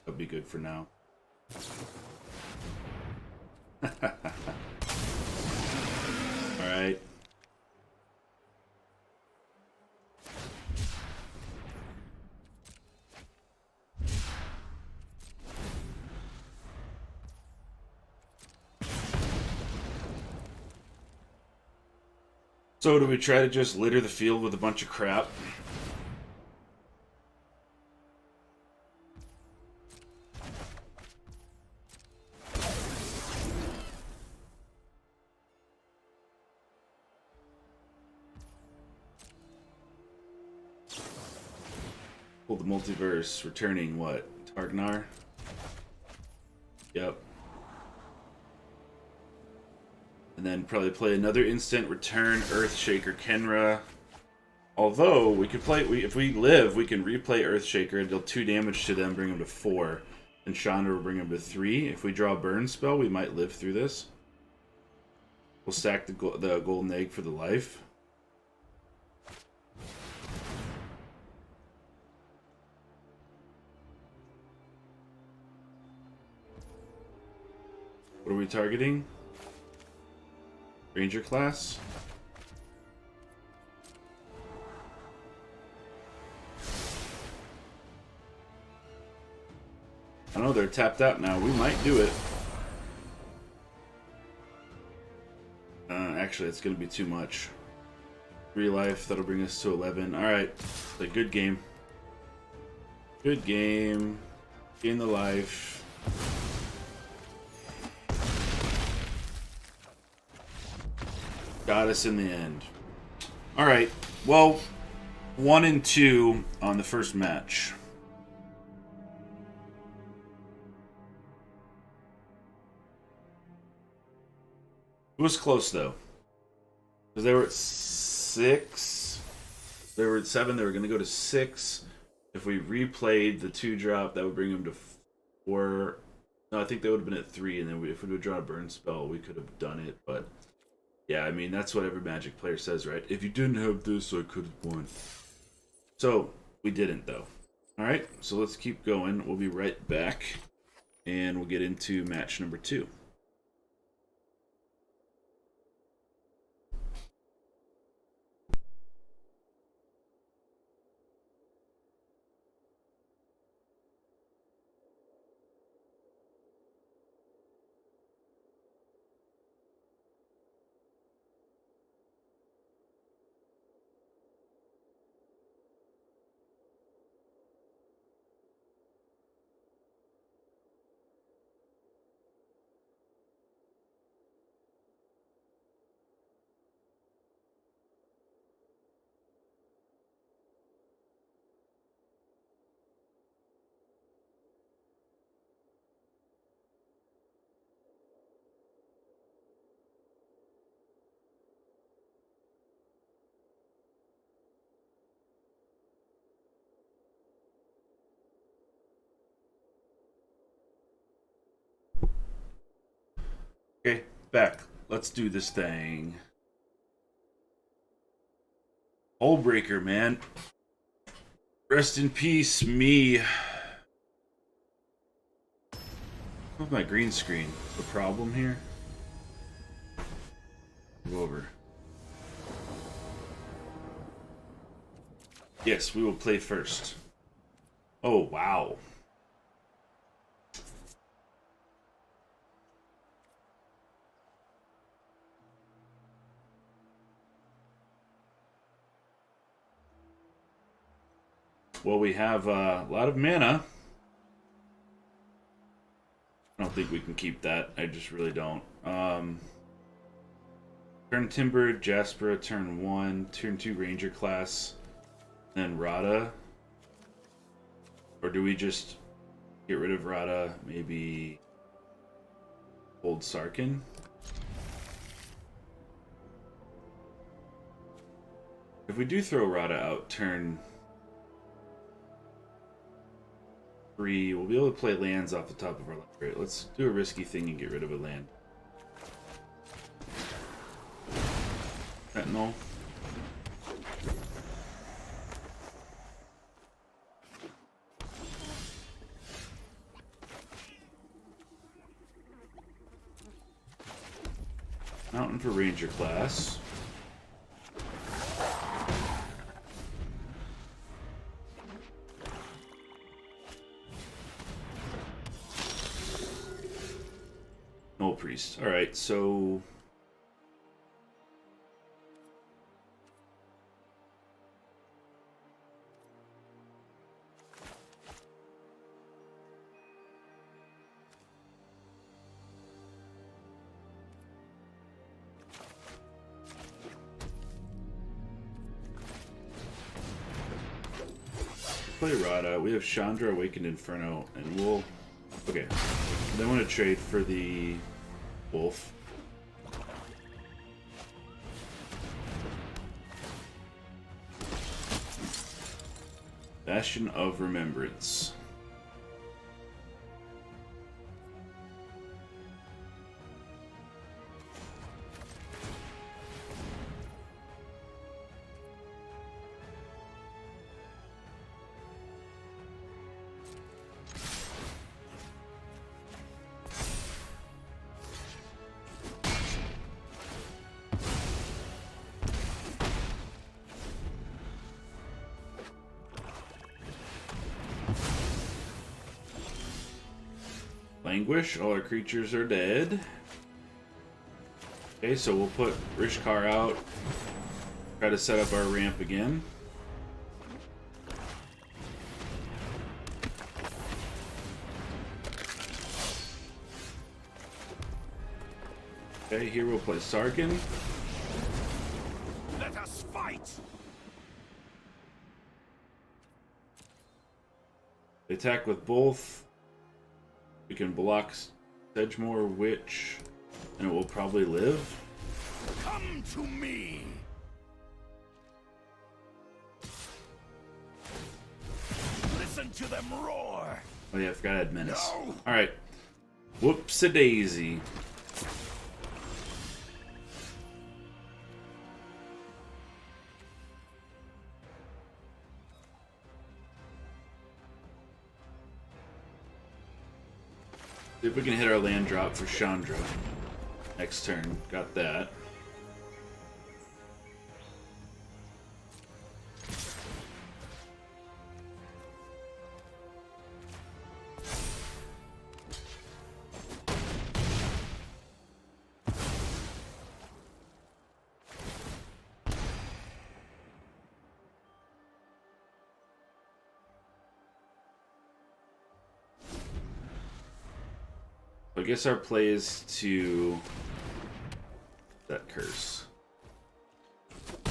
That'll be good for now. Alright. So do we try to just litter the field with a bunch of crap? Pull the multiverse, returning what? Targnar? Yep. And then probably play another instant, return Earthshaker Kenra. Although we could play, if we live, we can replay Earthshaker and deal 2 damage to them, bring them to 4, and Chandra will bring them to 3. If we draw a burn spell, we might live through this. We'll stack the golden egg for the life. What are we targeting? Ranger class? I know they're tapped out now. We might do it. Actually, it's going to be too much. 3 life, that'll bring us to 11. Alright, it's a good game. Good game. Gain the life. Got us in the end. Alright, well, 1 and 2 on the first match. It was close, though. Because they were at 6. They were at 7. They were going to go to 6. If we replayed the 2-drop, that would bring them to 4. No, I think they would have been at 3. And then if we would have drawn a burn spell, we could have done it. But, yeah, I mean, that's what every Magic player says, right? If you didn't have this, I could have won. So, we didn't, though. Alright, so let's keep going. We'll be right back. And we'll get into match number 2. Back. Let's do this thing. Hullbreaker, man. Rest in peace, me. What's my green screen? The problem here? Go over. Yes, we will play first. Oh, wow. Well, we have a lot of mana. I don't think we can keep that. I just really don't. Turn Timber, Jaspera, turn 1, turn 2 Ranger class, then Rada. Or do we just get rid of Rada, maybe hold Sarkin? If we do throw Rada out turn 3, we'll be able to play lands off the top of our library. Let's do a risky thing and get rid of a land. Sentinel. Mountain for Ranger class. No priest. Alright, so play Rada. We have Chandra, Awakened Inferno, and we'll... Okay. Then I want to trade for the Wolf. Bastion of Remembrance. Languish, all our creatures are dead. Okay, so we'll put Rishkar out. Try to set up our ramp again. Okay, here we'll play Sarkin. Let us fight! They attack with both. We can block Sedgemoor Witch, and it will probably live. Come to me! Listen to them roar! Oh yeah, I forgot I had Menace. No. Alright. Whoops-a-daisy. See if we can hit our land drop for Chandra. Next turn. Got that. I guess our play is to that curse.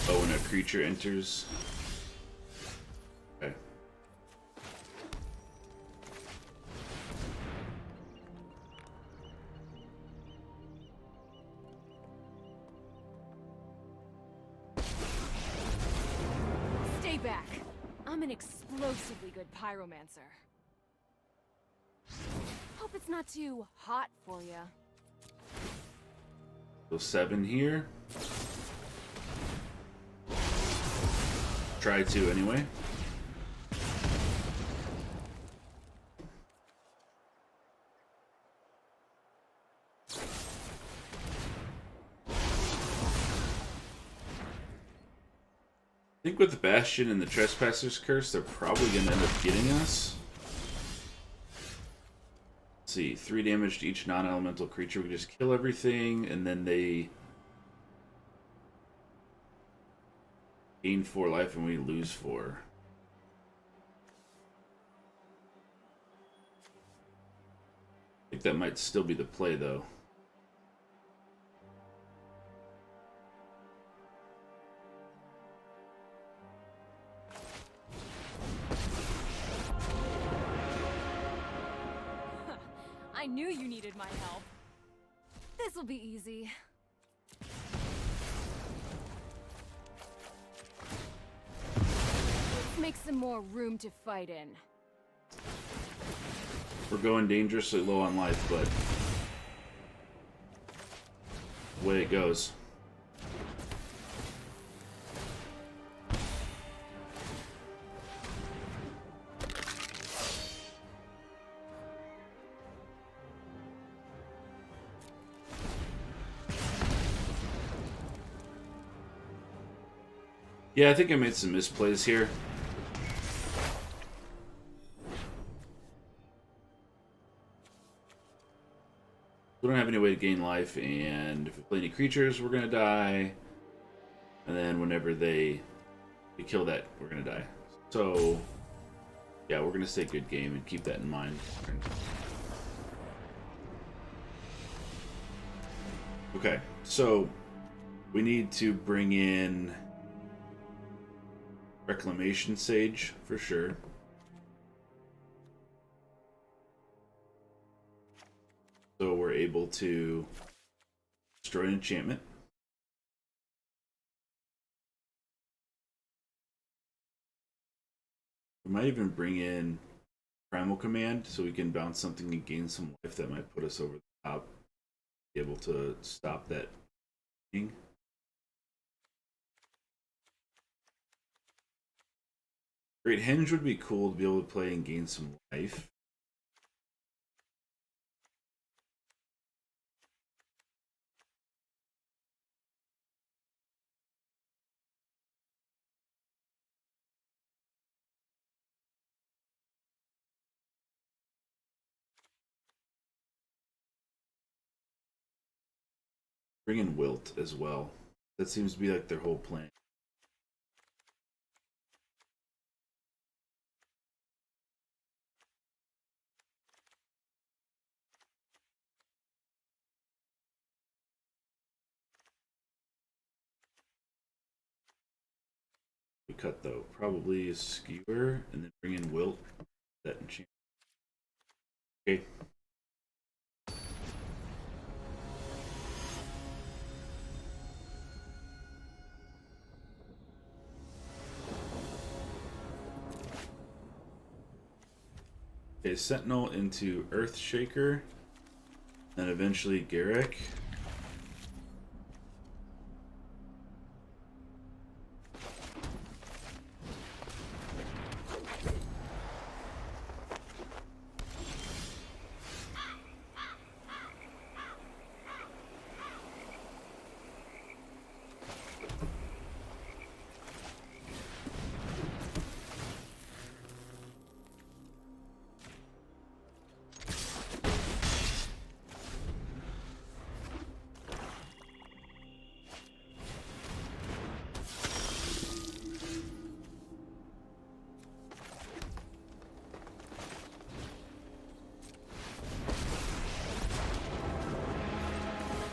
Oh, when a creature enters. Okay. Stay back. I'm an explosively good pyromancer. Hope it's not too hot for you. So 7 here. Try to anyway. I think with the Bastion and the Trespasser's Curse, they're probably going to end up getting us. Let's see, 3 damage to each non-elemental creature. We just kill everything, and then they gain 4 life and we lose 4. I think that might still be the play, though. I knew you needed my help. This'll be easy. Let's make some more room to fight in. We're going dangerously low on life, but the way it goes. Yeah, I think I made some misplays here. We don't have any way to gain life, and if we play any creatures, we're gonna die. And then whenever we kill that, we're gonna die. So, yeah, we're gonna stay good game and keep that in mind. Okay, so we need to bring in Reclamation Sage for sure. So we're able to destroy an enchantment. We might even bring in Primal Command so we can bounce something and gain some life that might put us over the top. Be able to stop that thing. Great Henge would be cool to be able to play and gain some life. Bring in Wilt as well. That seems to be like their whole plan. We cut though. Probably a Skewer and then bring in Wilt. That enchant. Okay. Okay, Sentinel into Earthshaker, then eventually Garruk.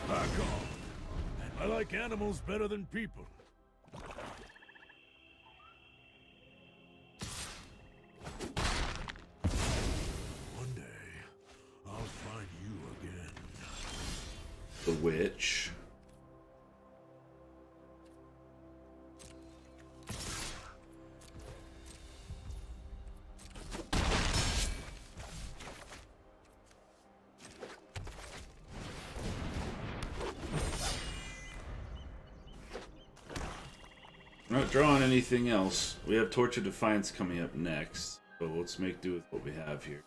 Back off. I like animals better than people. One day, I'll find you again. The Witch. Not drawing anything else. We have Torch of Defiance coming up next, so let's make do with what we have here.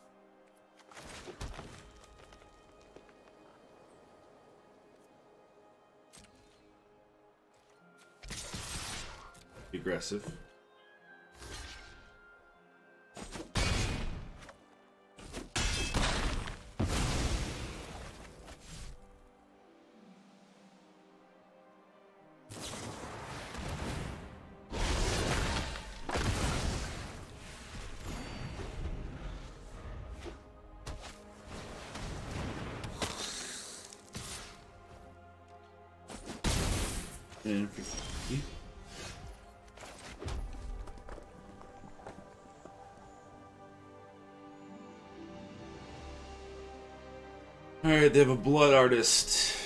Be aggressive. And alright, they have a Blood Artist.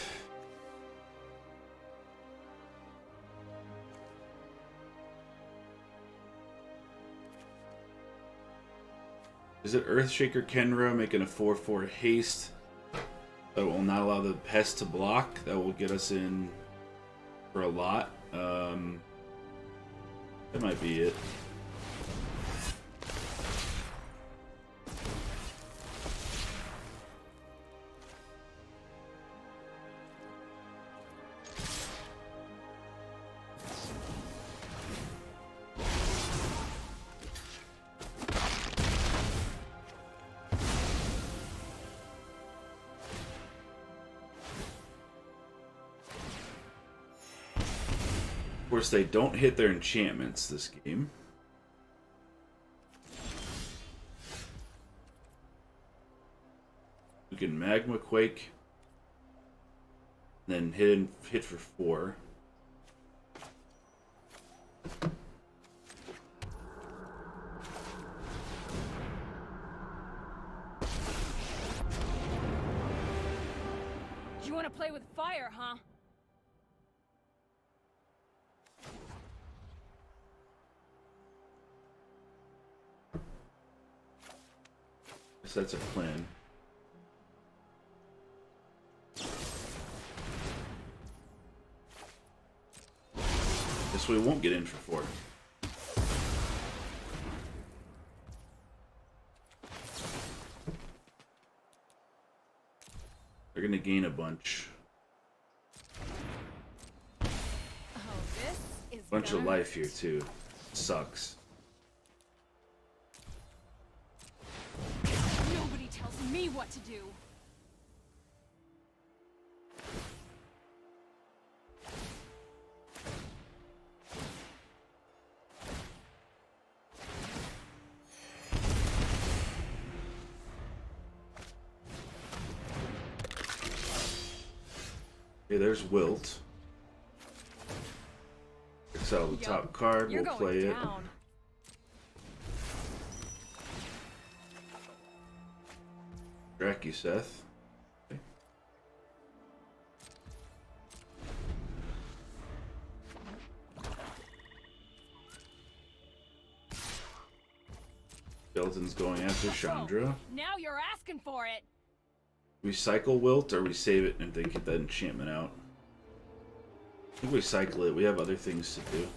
Is it Earthshaker Kenra making a 4/4 haste that will not allow the pest to block? That will get us in for a lot. That might be it. Of course, they don't hit their enchantments this game. We can Magma Quake, then hit for 4. You want to play with fire, huh? Guess that's a plan. Guess we won't get in for 4. They're gonna gain a bunch. Oh, this is Bunch of life here too. Sucks. Nobody tells me what to do. Okay, there's Wilt. Exile the top card, You're we'll going play it. down. Dracuseth. Okay. Skeleton's going after Chandra. Now you're asking for it. We cycle Wilt or we save it and then get that enchantment out? I think we cycle it. We have other things to do.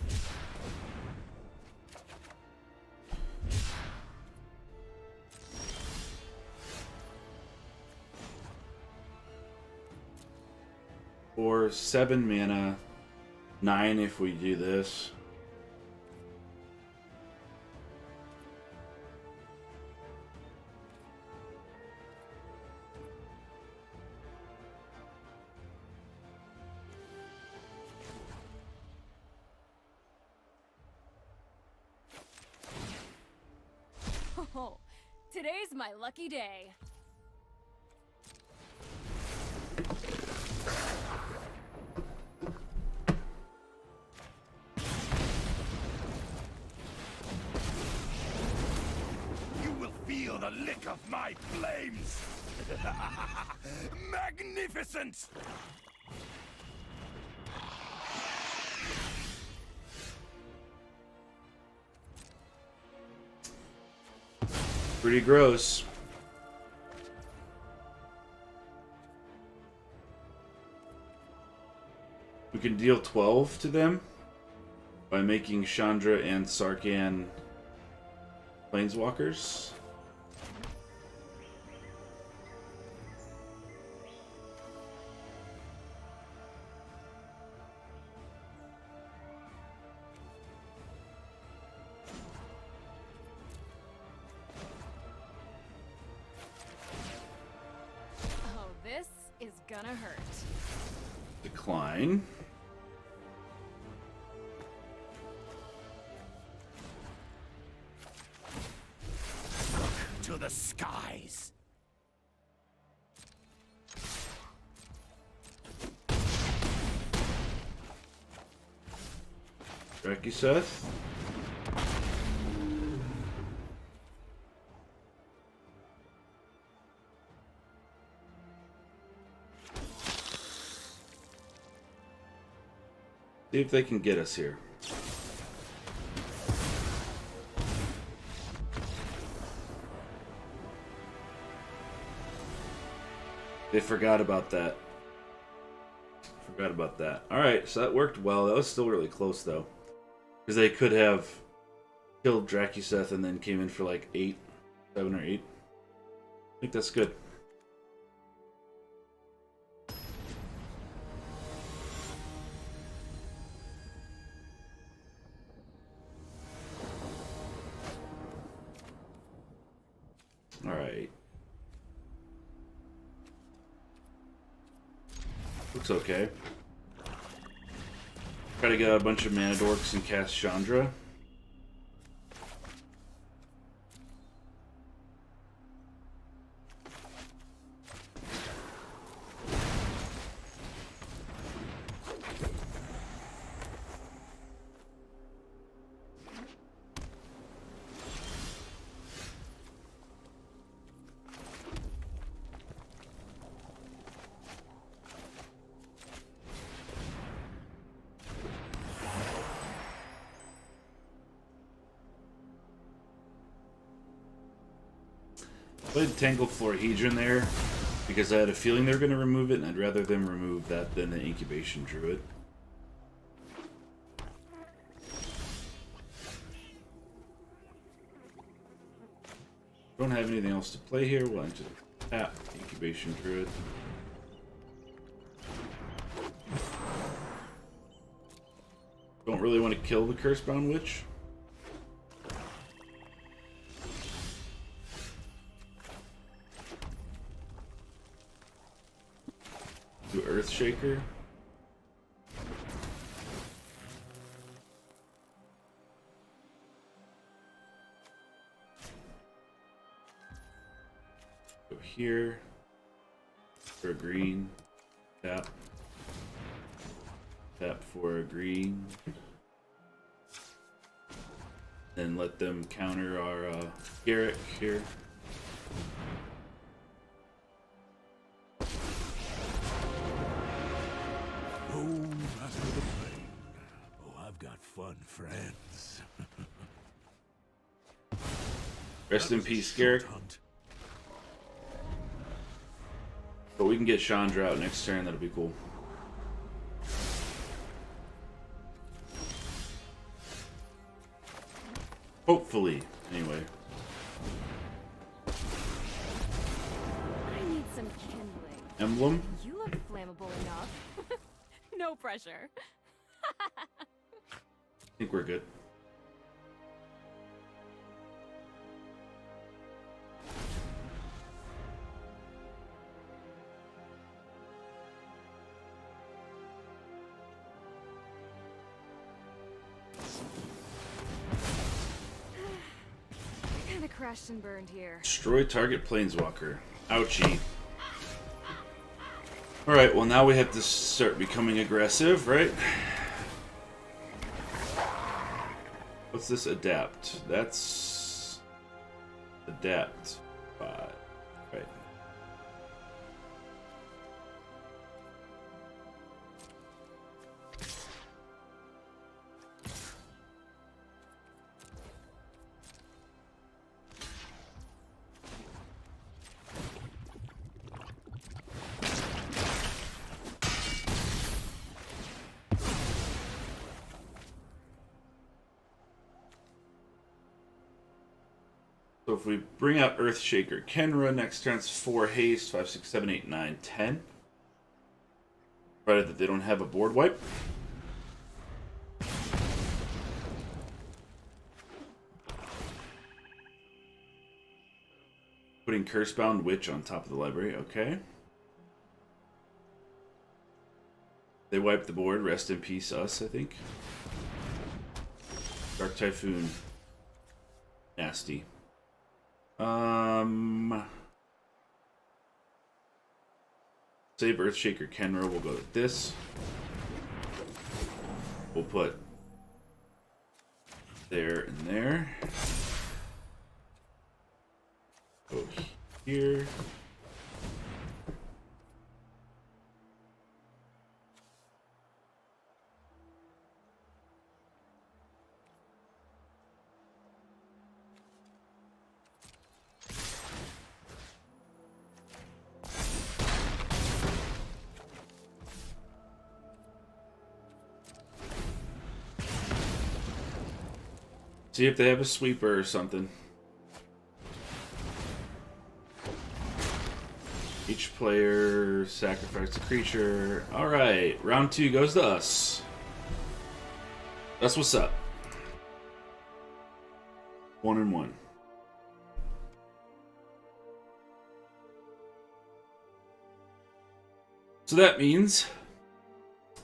For 7 mana, 9 if we do this. Oh, today's my lucky day. You will feel the lick of my flames! Magnificent! Pretty gross. We can deal 12 to them. by making Chandra and Sarkhan planeswalkers. Oh, this is gonna hurt. Decline. To the skies. Drakiseth. See if they can get us here. They forgot about that. Forgot about that. Alright, so that worked well. That was still really close, though. Because they could have killed Drakiseth and then came in for like 7 or 8. I think that's good. Alright. Looks okay. Try to get out a bunch of mana dorks and cast Chandra. Played Tangled Florahedron there because I had a feeling they were going to remove it, and I'd rather them remove that than the Incubation Druid. Don't have anything else to play here. We'll enter the tap Incubation Druid. Don't really want to kill the Cursebound Witch. Do Earthshaker. Go here for a green. Tap. Tap for a green. Then let them counter our Garrett here. No matter the pain. Oh, I've got fun friends. Rest in peace, Garrett. But we can get Chandra out next turn, that'll be cool. Hopefully, anyway. I need some kindling. Emblem? You look flammable enough. No pressure. I think we're good. Kinda crashed and burned here. Destroy target planeswalker. Ouchie. Alright, well now we have to start becoming aggressive, right? What's this? Adapt. That's... Adapt. 5. Right. So if we bring out Earthshaker Kenra, next turn it's 4 haste, 5, 6, 7, 8, 9, 10. Provided that they don't have a board wipe. Putting Cursebound Witch on top of the library, okay. They wiped the board, rest in peace us, I think. Dark Typhoon. Nasty. Save Earthshaker Kenra, we'll go with this. We'll put there and there. Go here. See if they have a sweeper or something. Each player sacrifice a creature. Alright, round 2 goes to us. That's what's up. 1-1. So that means,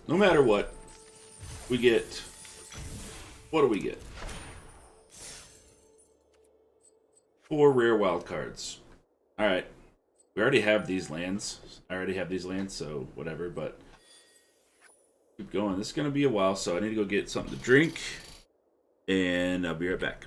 no matter what, we get... What do we get? 4 rare wild cards. Alright. We already have these lands. I already have these lands, so whatever, but keep going. This is going to be a while, so I need to go get something to drink, and I'll be right back.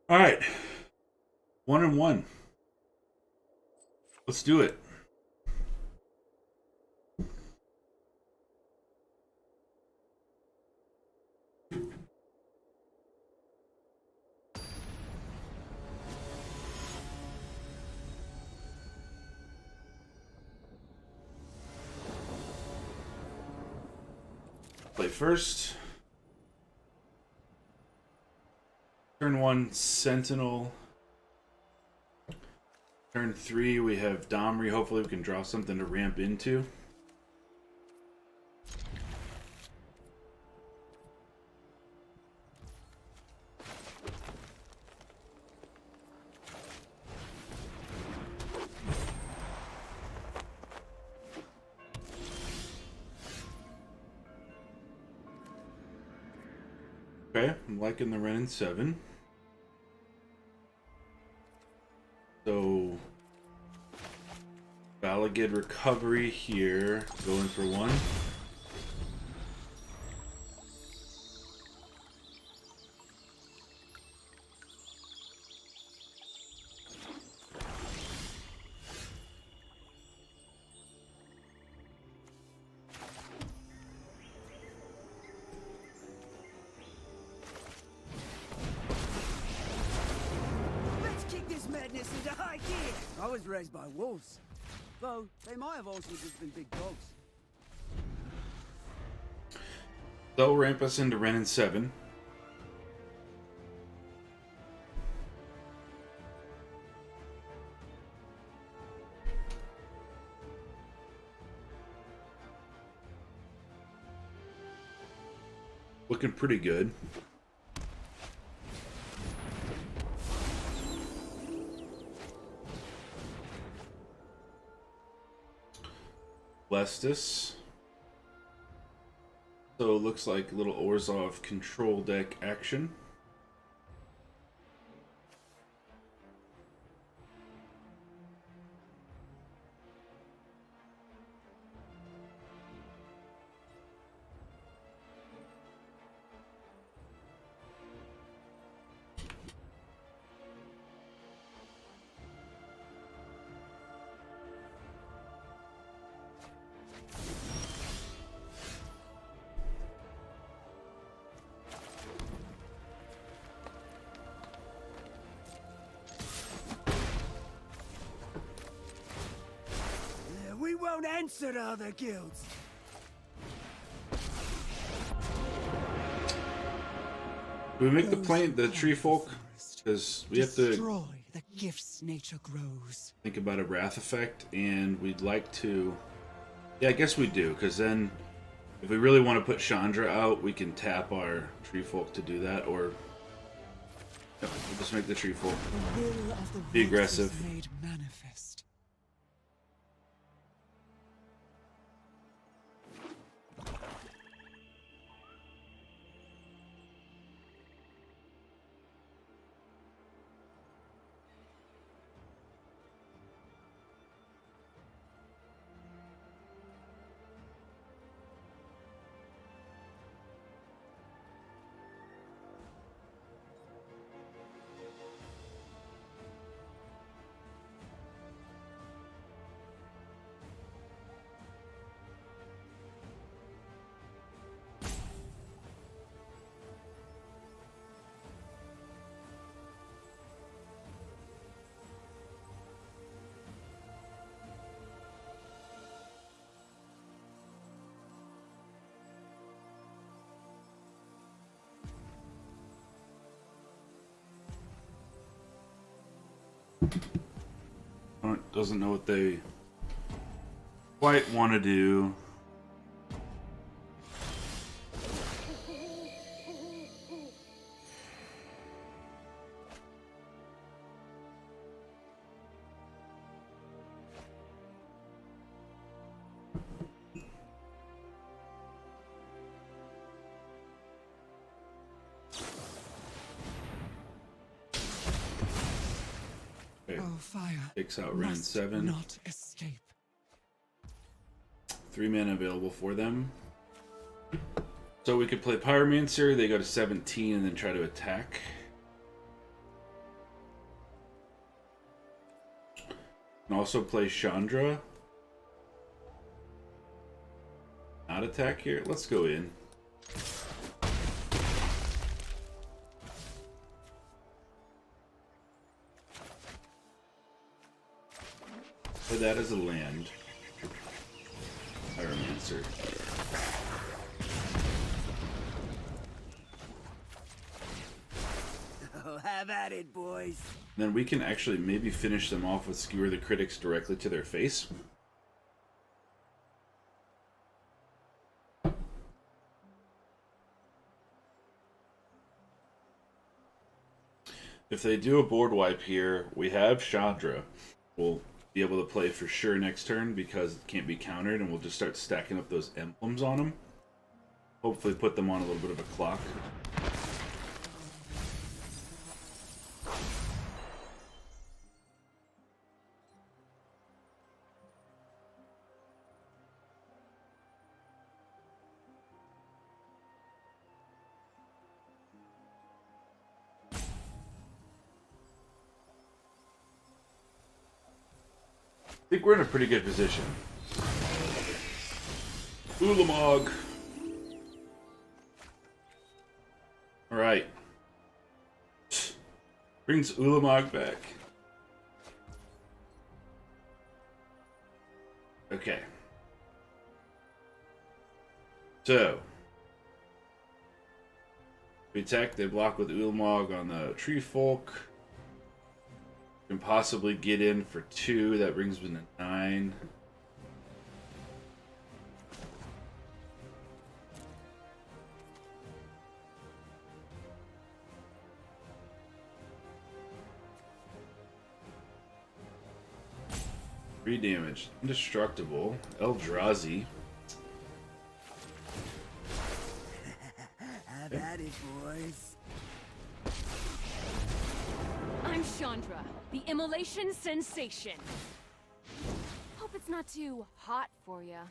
All right, 1-1. Let's do it. Play first. Turn 1, Sentinel. Turn 3, we have Domri. Hopefully we can draw something to ramp into. Okay, I'm liking the Renin 7. So, Valagid Recovery here, going for 1. Let's kick this madness into high gear. I was raised by wolves. Though, they might have also just been big dogs. They'll ramp us into Renin 7. Looking pretty good. Lestis. So it looks like little Orzhov control deck action. We won't answer to other guilds. Do we make the tree folk? Because we have to destroy the gifts nature grows. think about a wrath effect, and we'd like to. Yeah, I guess we do, because then if we really want to put Chandra out, we can tap our tree folk to do that, or we'll just make the tree folk. The will of the Be wolf aggressive. is made manifest. Doesn't know what they quite want to do. Okay. Oh, fire. Takes out Ren must 7. not escape. 3 mana available for them. So we could play Pyromancer, they go to 17 and then try to attack. And also play Chandra. Not attack here. Let's go in. Play that as a land. Pyromancer. Oh, have at it, boys. Then we can actually maybe finish them off with Skewer the Critics directly to their face. If they do a board wipe here, we have Chandra. We'll be able to play for sure next turn because it can't be countered, and we'll just start stacking up those emblems on them. Hopefully put them on a little bit of a clock. I think we're in a pretty good position. Ulamog. Alright. Brings Ulamog back. Okay. So. We attack, they block with Ulamog on the Tree Folk. Can possibly get in for 2. That brings me to 9. Three damage. Indestructible. Eldrazi. Have at it, boys. I'm Chandra, the immolation sensation. Hope it's not too hot for ya.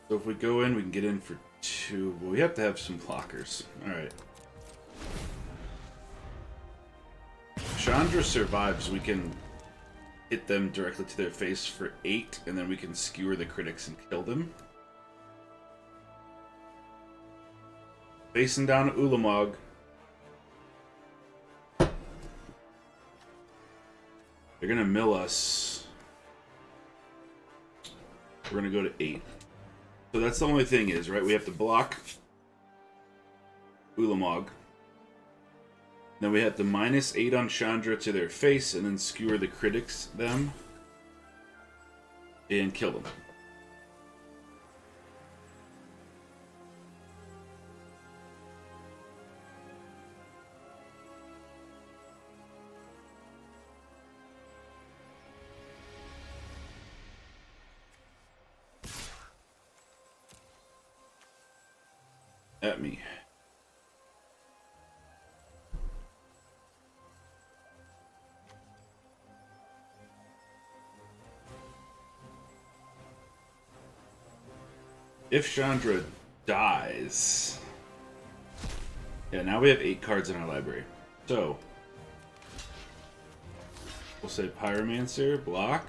So if we go in, we can get in for 2, but we have to have some blockers. Alright. Chandra survives, we can hit them directly to their face for 8, and then we can skewer the critics and kill them. Facing down Ulamog. They're gonna mill us. We're gonna go to 8. So that's the only thing is, right? We have to block Ulamog. Then we have to -8 on Chandra to their face, and then skewer the critics them. And kill them. At me. If Chandra dies... Yeah, now we have 8 cards in our library. So... We'll say Pyromancer, block.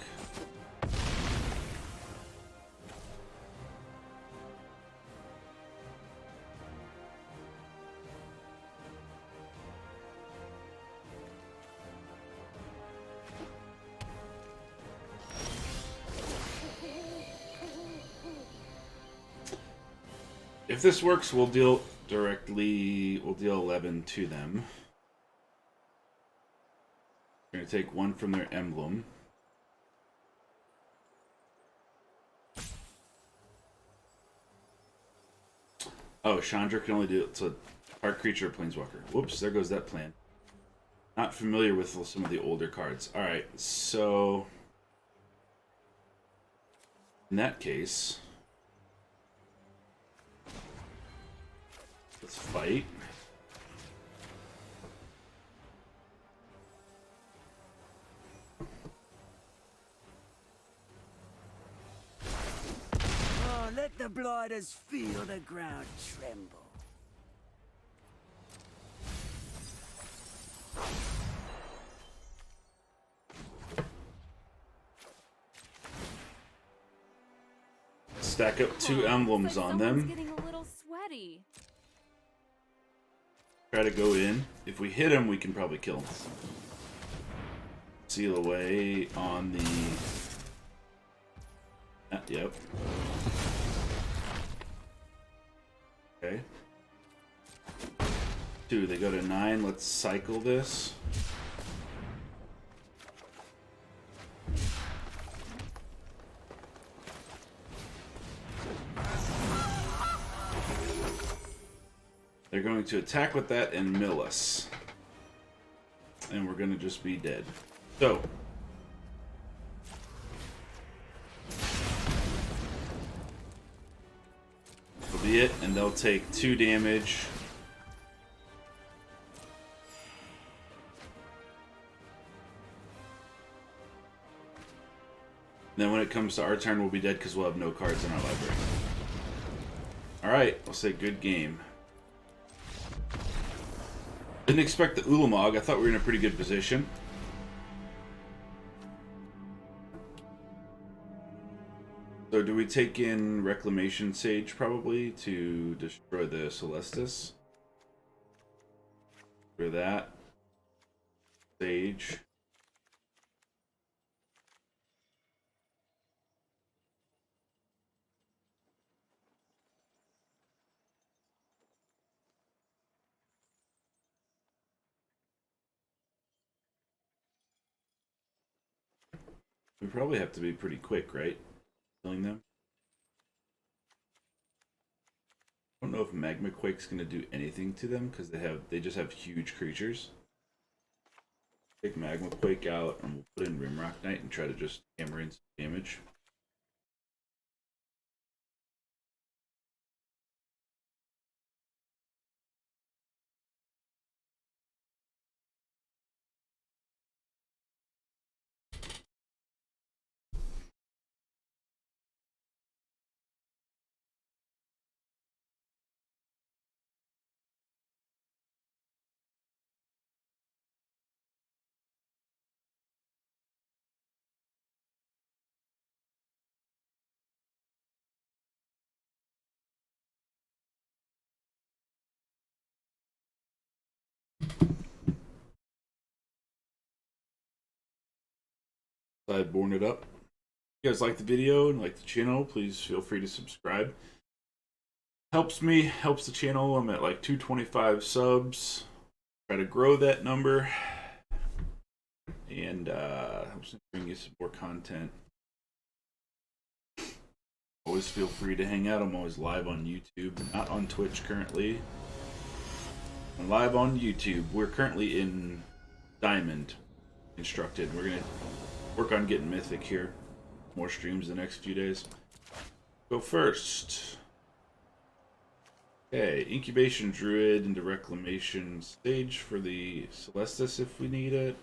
If this works, we'll deal directly... We'll deal 11 to them. We're going to take 1 from their emblem. Oh, Chandra can only do it to target creature or planeswalker. Whoops, there goes that plan. Not familiar with some of the older cards. Alright, so... In that case... Let's fight. the blighters feel the ground tremble. Stack up 2 emblems on them. Getting a little sweaty. Try to go in. If we hit him, we can probably kill him. Seal away on the... yep. Okay. 2, they go to 9. Let's cycle this. They're going to attack with that and mill us. And we're going to just be dead. So. That'll be it, and they'll take 2 damage. Then when it comes to our turn, we'll be dead because we'll have no cards in our library. Alright, I'll say good game. Didn't expect the Ulamog. I thought we were in a pretty good position. So do we take in Reclamation Sage probably to destroy the Celestis? For that. Sage. We probably have to be pretty quick, right? Killing them. I don't know if Magma Quake's gonna do anything to them because they just have huge creatures. Take Magma Quake out and we'll put in Rimrock Knight and try to just hammer in some damage. I've borne it up. If you guys like the video and like the channel, please feel free to subscribe. Helps me, helps the channel. I'm at like 225 subs. Try to grow that number. And helps me bring you some more content. Always feel free to hang out. I'm always live on YouTube, not on Twitch currently. I'm live on YouTube. We're currently in Diamond Instructed. We're gonna work on getting Mythic here. More streams the next few days. Go first. Okay, Incubation Druid into Reclamation Stage for the Celestis if we need it.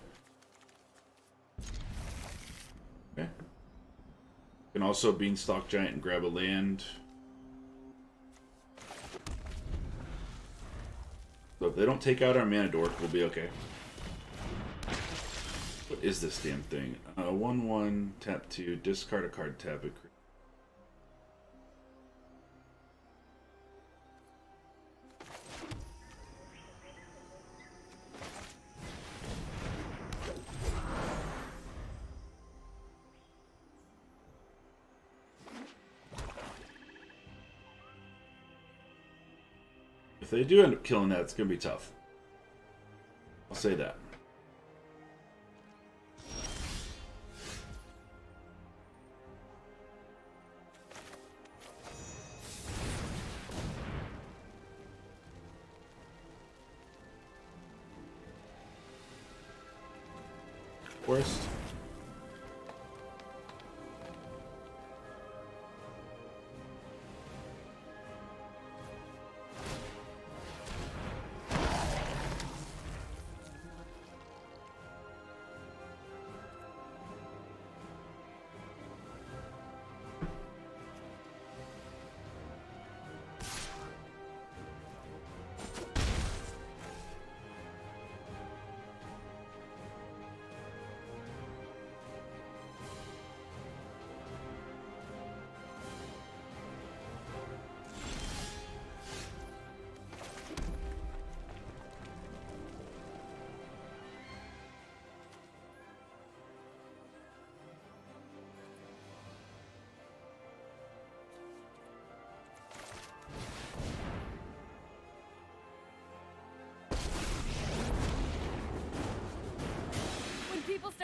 Okay. Can also Beanstalk Giant and grab a land. So if they don't take out our Mana Dork, we'll be okay. What is this damn thing? 1/1, tap 2, discard a card, tap it. If they do end up killing that, it's going to be tough. I'll say that. Worst.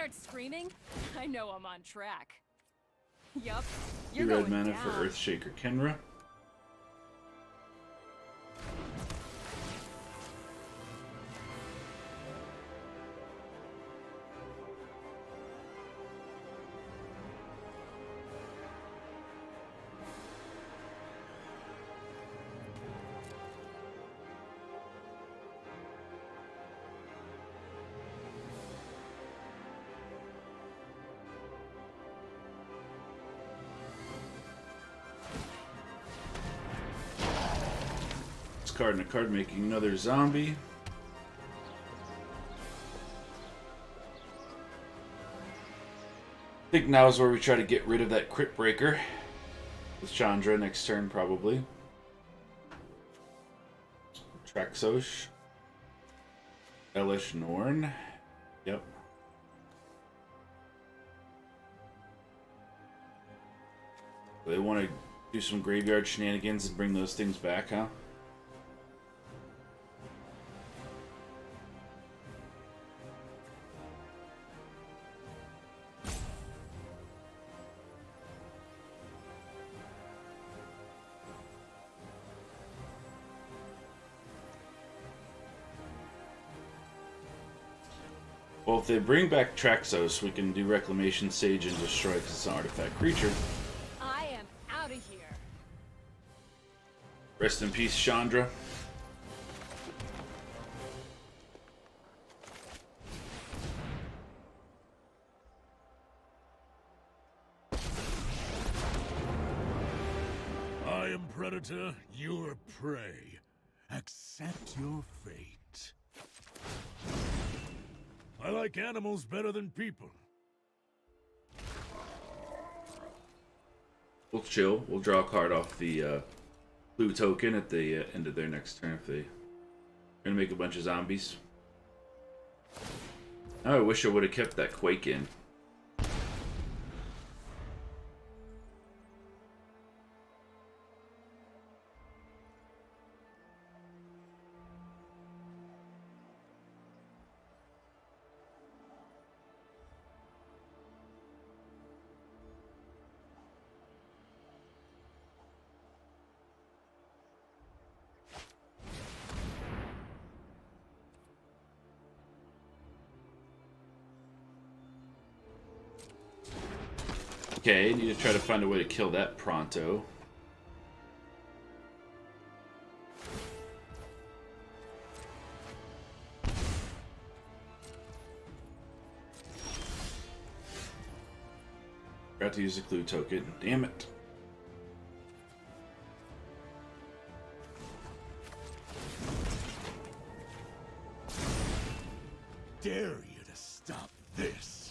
start screaming, I know I'm on track. Yup, 2 you're red going mana down. for Earthshaker Kenra. Card and a card making another zombie. I think now is where we try to get rid of that Crypt Breaker with Chandra next turn, probably. Traxos. Elish Norn. Yep. They want to do some graveyard shenanigans and bring those things back, huh? Well, if they bring back Traxos, we can do Reclamation Sage and destroy because it's an artifact creature. I am out of here. Rest in peace, Chandra. I am Predator, you're prey. Accept your fate. I like animals better than people. We'll chill. We'll draw a card off the blue token at the end of their next turn if they're gonna make a bunch of zombies. Oh, I wish I would have kept that Quake in. Okay, need to try to find a way to kill that pronto. Forgot to use the clue token. Damn it. Dare you to stop this?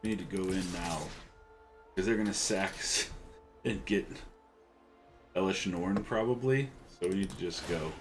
We need to go in now. Because they're going to sack us and get Elish Norn probably. So we need to just go.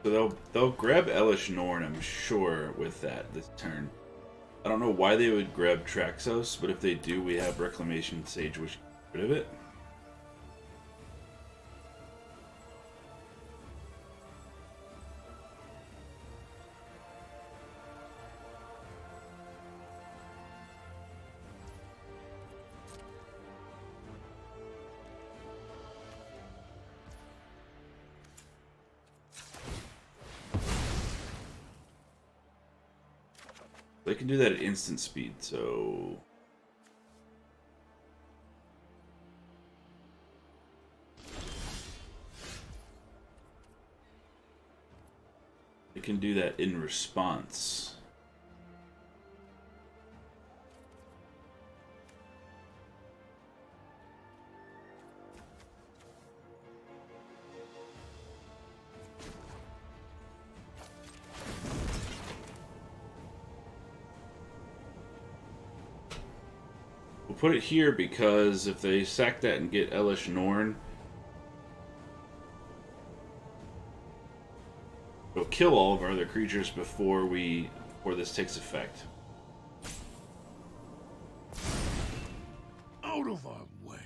So they'll grab Elish Norn, I'm sure, with that this turn. I don't know why they would grab Traxos, but if they do, we have Reclamation Sage, which can get rid of it. They can do that at instant speed, so... They can do that in response. We'll put it here because if they sack that and get Elish Norn, it'll kill all of our other creatures before this takes effect. Out of our way.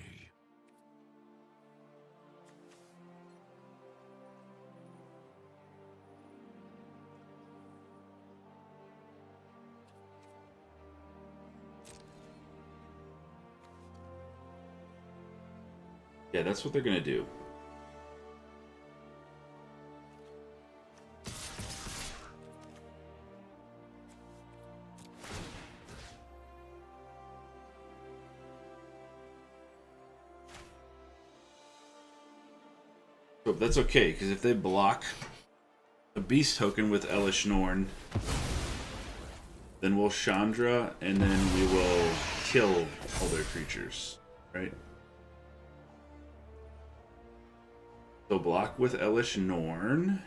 Yeah, that's what they're gonna do. But that's okay, because if they block a beast token with Elish Norn, then we'll Chandra, and then we will kill all their creatures, right? So block with Elish Norn.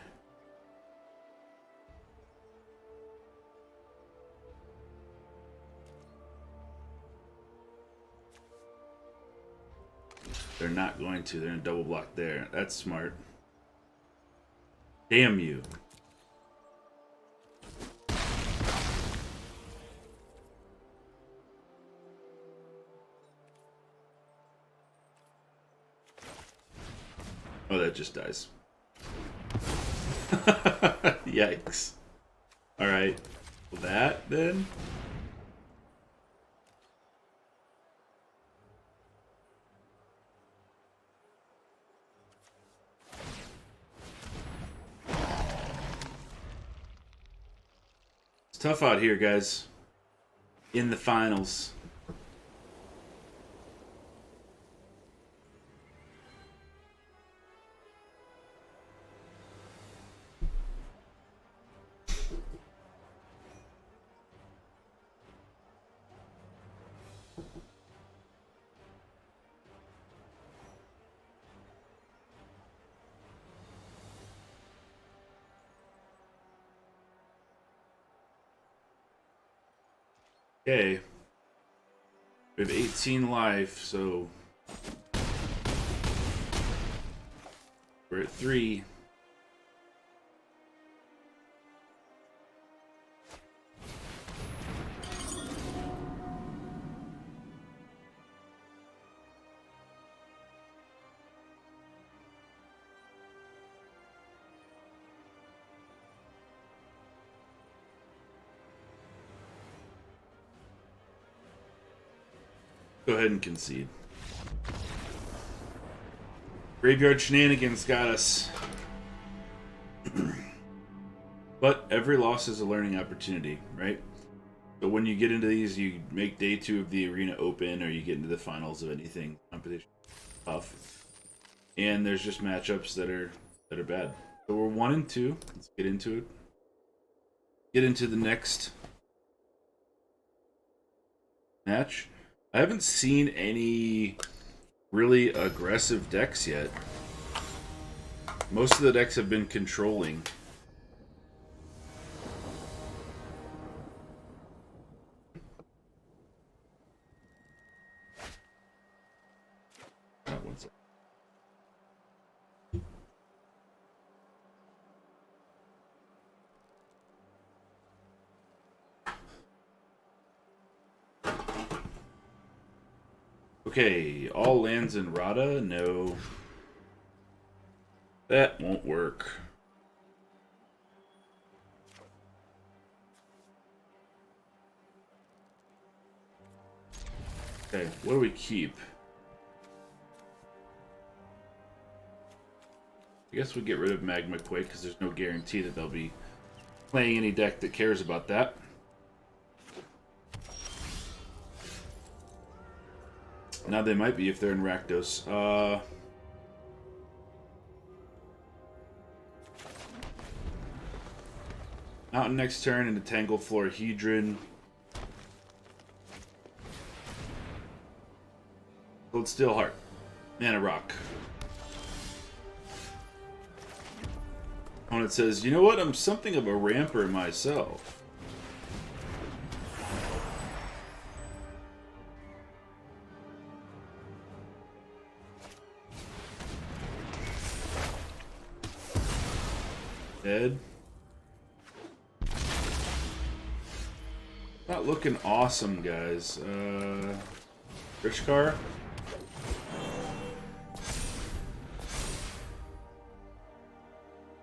They're not going to. They're going to double block there. That's smart. Damn you. Oh, that just dies. Yikes. Alright. That, then? It's tough out here, guys. In the finals. Okay. We have 18 life, so we're at 3. Go ahead and concede. Graveyard shenanigans got us. But every loss is a learning opportunity, right? So when you get into these, you make day 2 of the arena open, or you get into the finals of anything competition. Tough. And there's just matchups that are bad. So we're 1 and 2. Let's get into it. Get into the next match. I haven't seen any really aggressive decks yet. Most of the decks have been controlling. One sec. Okay, all lands in Rada? No. That won't work. Okay, what do we keep? I guess we get rid of Magma Quake because there's no guarantee that they'll be playing any deck that cares about that. Now they might be if they're in Rakdos. Mountain next turn into Tangle Florahedron. Cold Steel Heart. Mana Rock. Opponent says, you know what? I'm something of a ramper myself. Dead. Not looking awesome, guys. Rich car.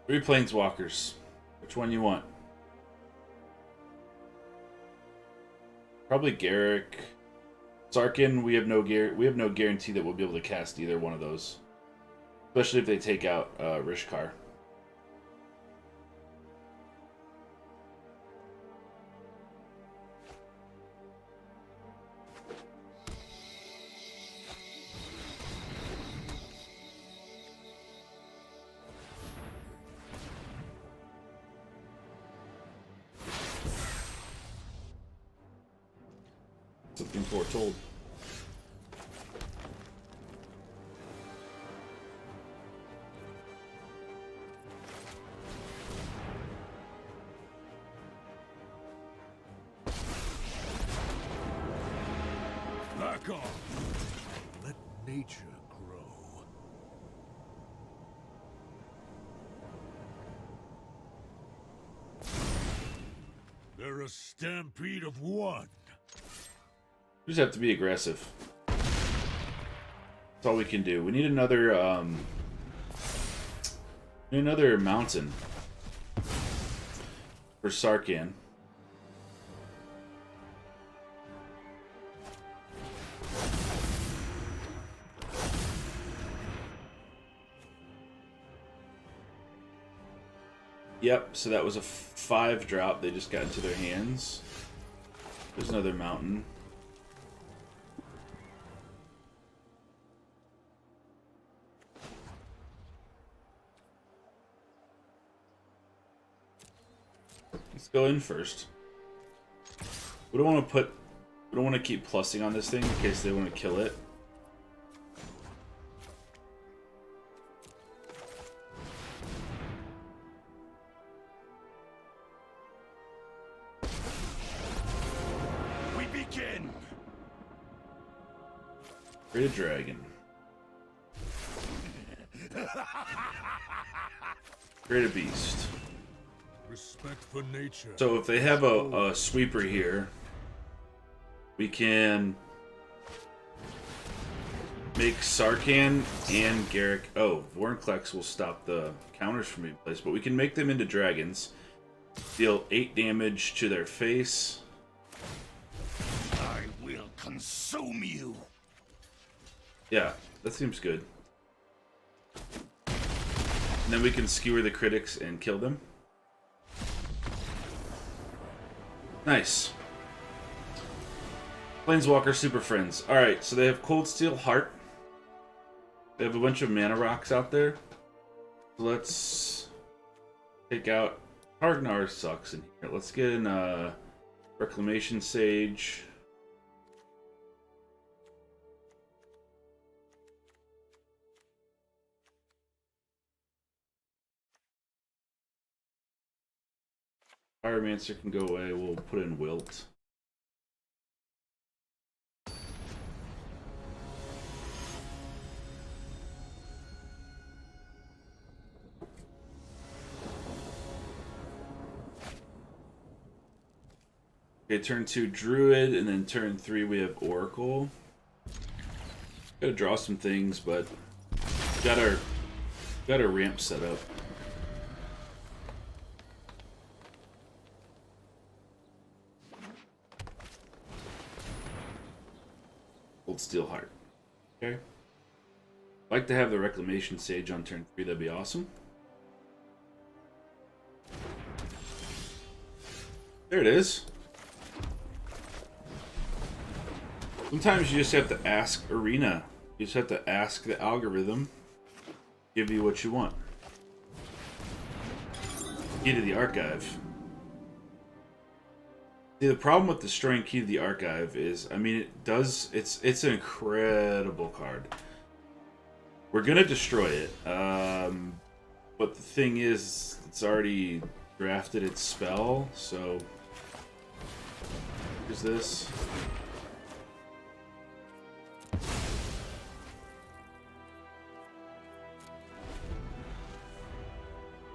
Three planeswalkers. Which one you want? Probably Garrick. Sarkin, we have no guarantee that we'll be able to cast either one of those. Especially if they take out Rishkar. Something foretold. Back off. Let nature grow. They're a stampede of one. We just have to be aggressive. That's all we can do. We need another mountain for Sarkhan. Yep, so that was a 5 drop. They just got into their hands. There's another mountain. Let's go in first. We don't want to keep plussing on this thing in case they want to kill it. We begin. Create a dragon. Create a beast. Respect for nature. So if they have a sweeper here, we can make Sarkhan and Garrick. Oh, Vorinclex will stop the counters from being placed, but we can make them into dragons. Deal 8 damage to their face. I will consume you. Yeah, that seems good. And then we can skewer the critics and kill them. Nice. Planeswalker Super Friends. Alright, so they have Cold Steel Heart. They have a bunch of mana rocks out there. So let's take out... Hargnar sucks in here. Let's get in Reclamation Sage. Pyromancer can go away. We'll put in Wilt. Okay, turn 2 Druid, and then turn 3 we have Oracle. Gotta draw some things, but got our ramp set up. Old Steel Heart. Okay. Like to have the Reclamation Sage on turn 3, that'd be awesome. There it is. Sometimes you just have to ask Arena. You just have to ask the algorithm, give you what you want. Key to the Archive. See, the problem with destroying Key to the Archive is, I mean, it's an incredible card. We're gonna destroy it, but the thing is, it's already drafted its spell, so here's this.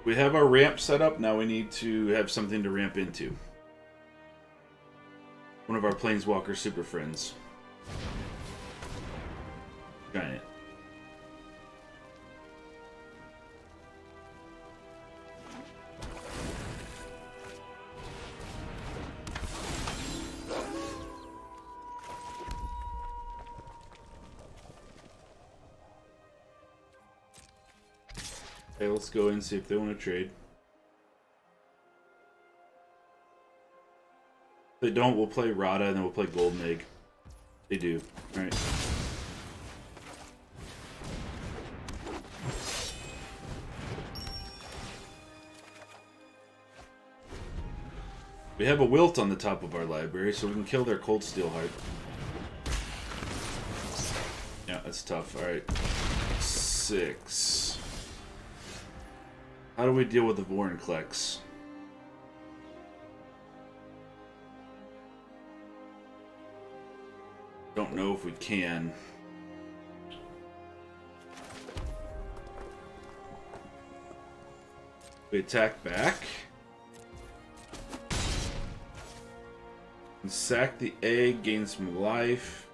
We have our ramp set up. Now we need to have something to ramp into. One of our planeswalker super friends. Giant. Okay, let's go and see if they want to trade. If they don't, we'll play Rada and then we'll play Golden Egg. They do. Alright. We have a Wilt on the top of our library, so we can kill their Cold Steel Heart. Yeah, that's tough. Alright. 6. How do we deal with the Vorinclex? Don't know if we can. We attack back. And sack the egg, gain some life.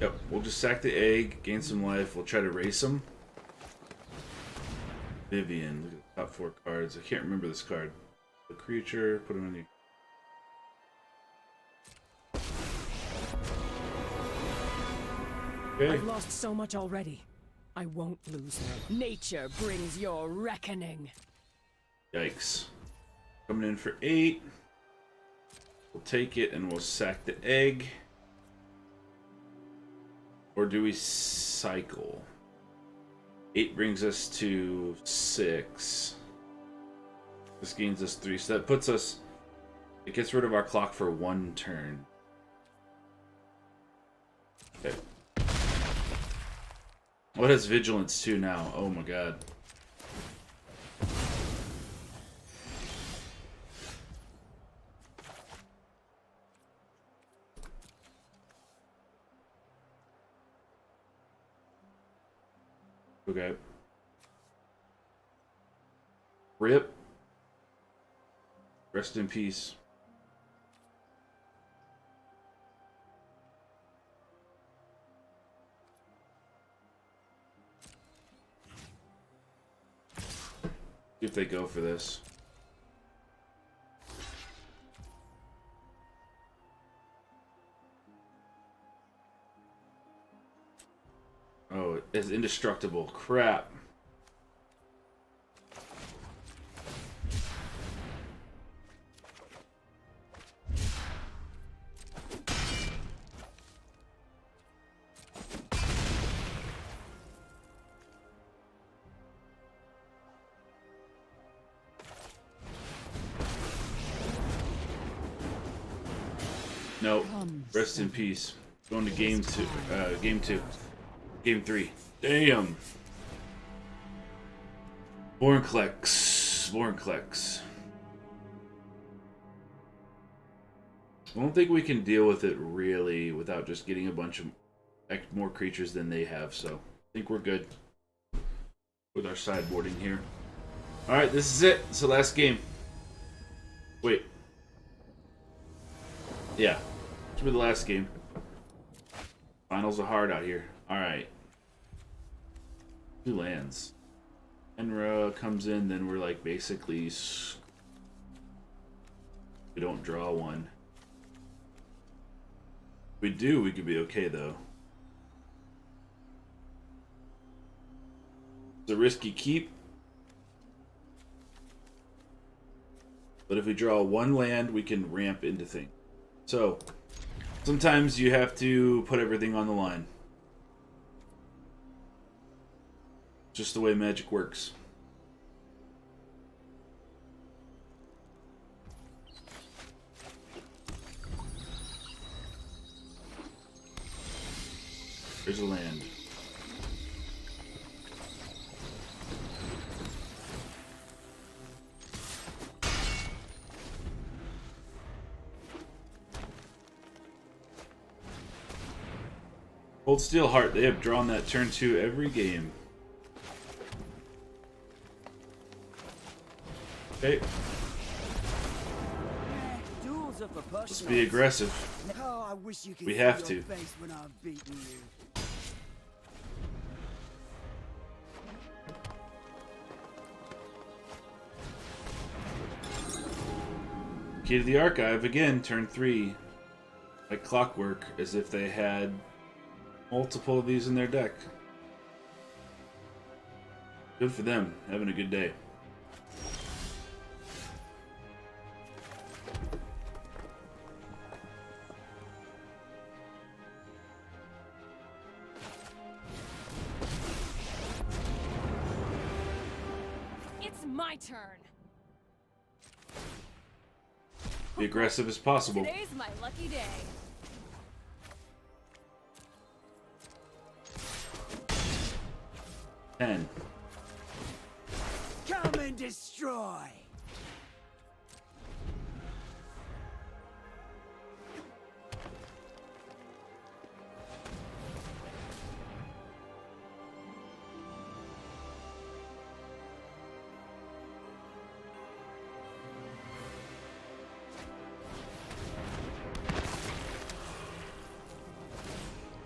Yep, we'll just sack the egg, gain some life, we'll try to race him. Vivian, look at the top 4 cards. I can't remember this card. The creature, put him in the... Okay. I've lost so much already. I won't lose her. Nature brings your reckoning. Yikes. Coming in for 8. We'll take it and we'll sack the egg. Or do we cycle? 8 brings us to 6. This gains us 3. So that puts us... It gets rid of our clock for 1 turn. Okay. What has Vigilance 2 now? Oh my god. Okay. Rip. Rest in peace. See if they go for this. Oh, it's indestructible. Crap. Nope. Rest in peace. Going to game 2. Game 2. Game 3. Damn. Vorinclex. Vorinclex. I don't think we can deal with it really without just getting a bunch of more creatures than they have, so I think we're good with our sideboarding here. Alright, this is it. It's the last game. Wait. Yeah. This will be the last game. Finals are hard out here. Alright. 2 lands. Enra comes in, then we're like basically... We don't draw one. If we do, we could be okay though. It's a risky keep. But if we draw 1 land, we can ramp into things. So, sometimes you have to put everything on the line. Just the way Magic works. There's a land. Old Steelheart, they have drawn that turn 2 every game. Okay, Duels are for let's be aggressive. Oh, I wish you could We see have your to. face when I've beaten you. Key to the Archive again, turn 3. Like clockwork, as if they had multiple of these in their deck. Good for them, having a good day. It's my turn. Be aggressive as possible. Today's my lucky day. Ten. Come and destroy.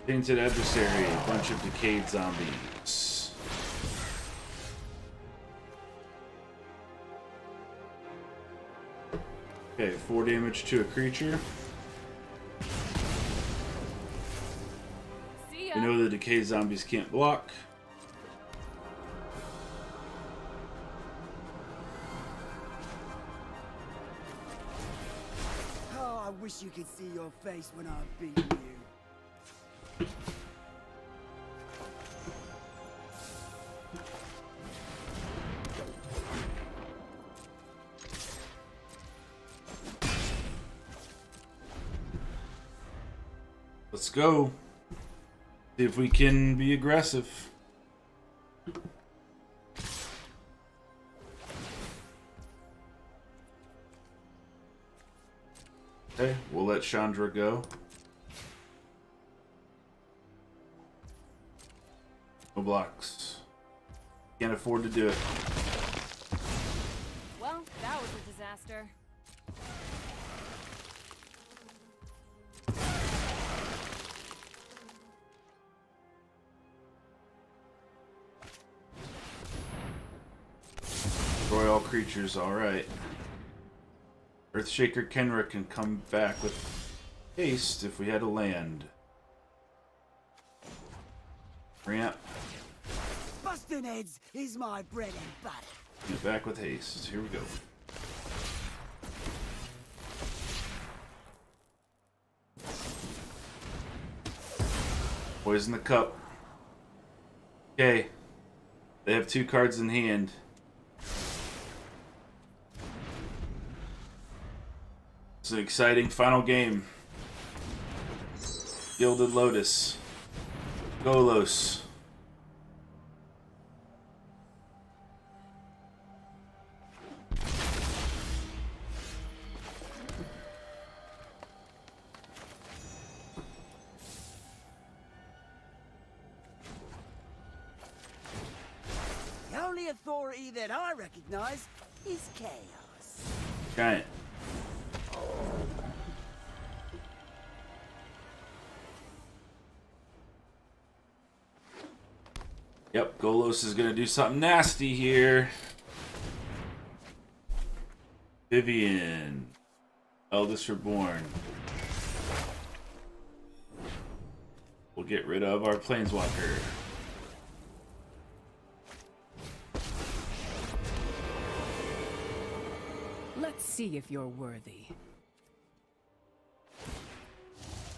Tainted Adversary, a bunch of decayed zombies. Okay, 4 damage to a creature. See ya. We know the decayed zombies can't block. Oh, I wish you could see your face when I've beaten you. Let's go. See if we can be aggressive. Okay, we'll let Chandra go. No blocks. Can't afford to do it. Well, that was a disaster. Destroy all creatures, alright. Earthshaker Kenra can come back with haste if we had a land. Ramp. Busting heads is my bread and butter. Get back with haste. Here we go. Poison the cup. Okay. They have 2 cards in hand. It's an exciting final game. Gilded Lotus. Golos. The only authority that I recognize is chaos. Giant. Yep, Golos is gonna do something nasty here. Vivian. Eldest Reborn. We'll get rid of our Planeswalker. Let's see if you're worthy.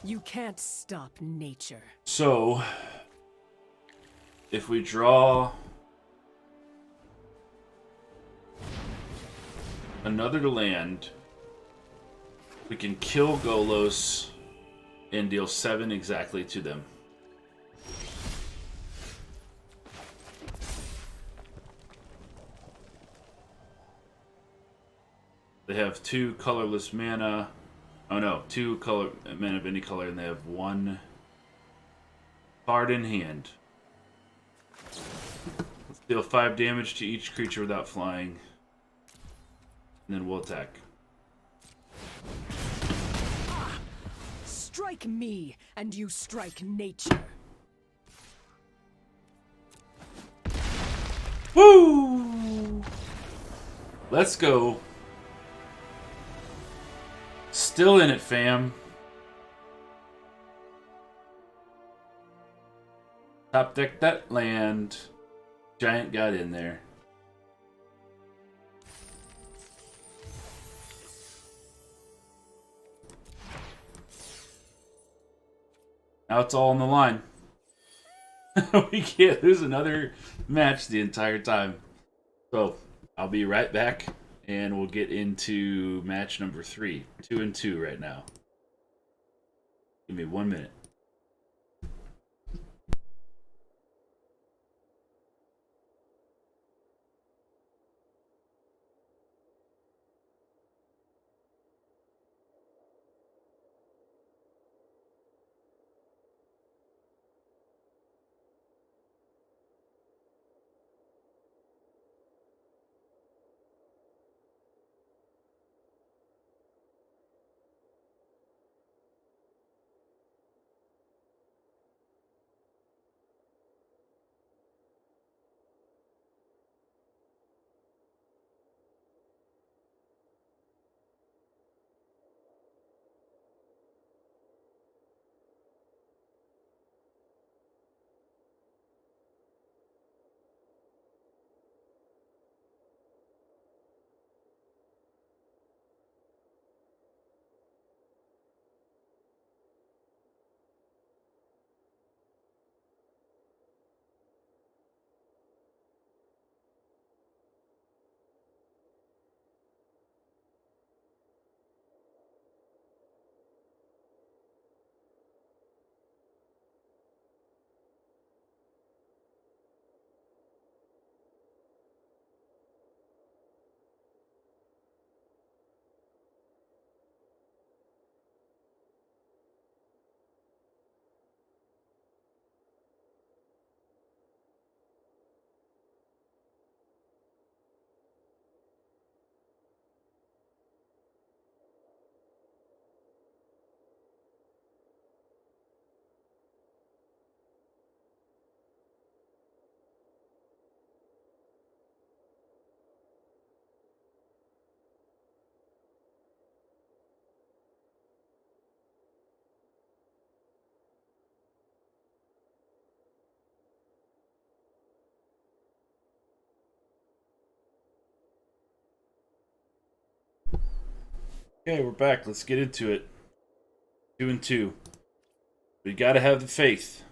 You can't stop nature. So, if we draw another land, we can kill Golos and deal 7 exactly to them. They have 2 colorless mana. Oh no, 2 color mana of any color, and they have 1 Card in hand. Let's deal 5 damage to each creature without flying. And then we'll attack. Strike me, and you strike nature. Woo! Let's go. Still in it, fam. Top deck that land. Giant got in there. Now it's all on the line. We can't lose another match the entire time. So, I'll be right back, and we'll get into match number 3. 2-2 right now. Give me 1 minute. Okay, we're back. Let's get into it. 2-2. We gotta have the faith.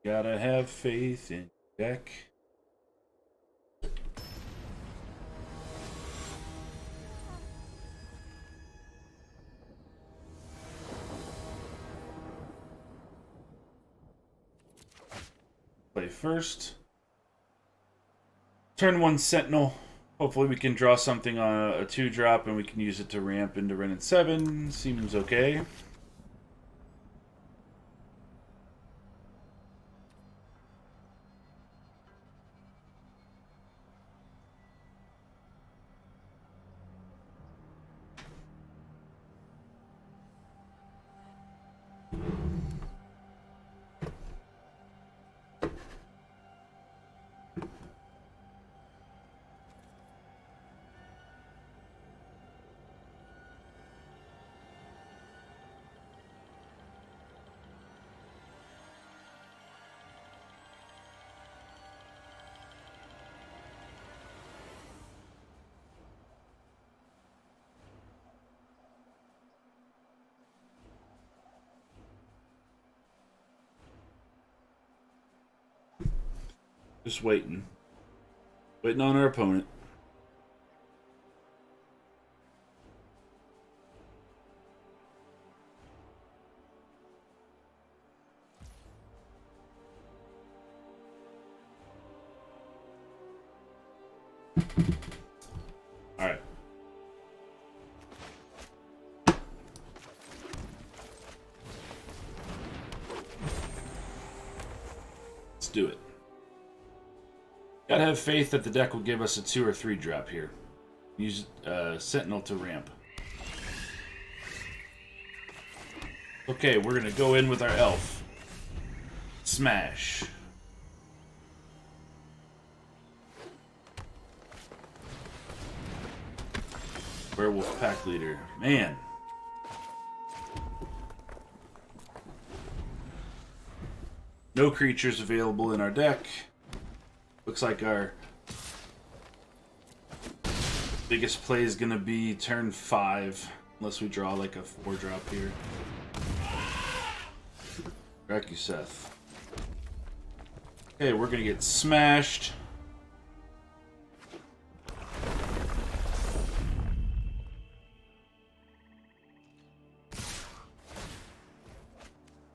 Gotta have faith in deck. Play first. Turn 1 Sentinel. Hopefully we can draw something on a 2-drop and we can use it to ramp into Wrenn and 7. Seems okay. Just waiting. Waiting on our opponent. Alright. do it. Gotta have faith that the deck will give us a 2 or 3 drop here. Use Sentinel to ramp. Okay, we're gonna go in with our elf. Smash. Werewolf pack leader. Man. No creatures available in our deck. Looks like our biggest play is gonna be turn 5, unless we draw like a 4-drop here. Rakuseth. Okay, we're gonna get smashed.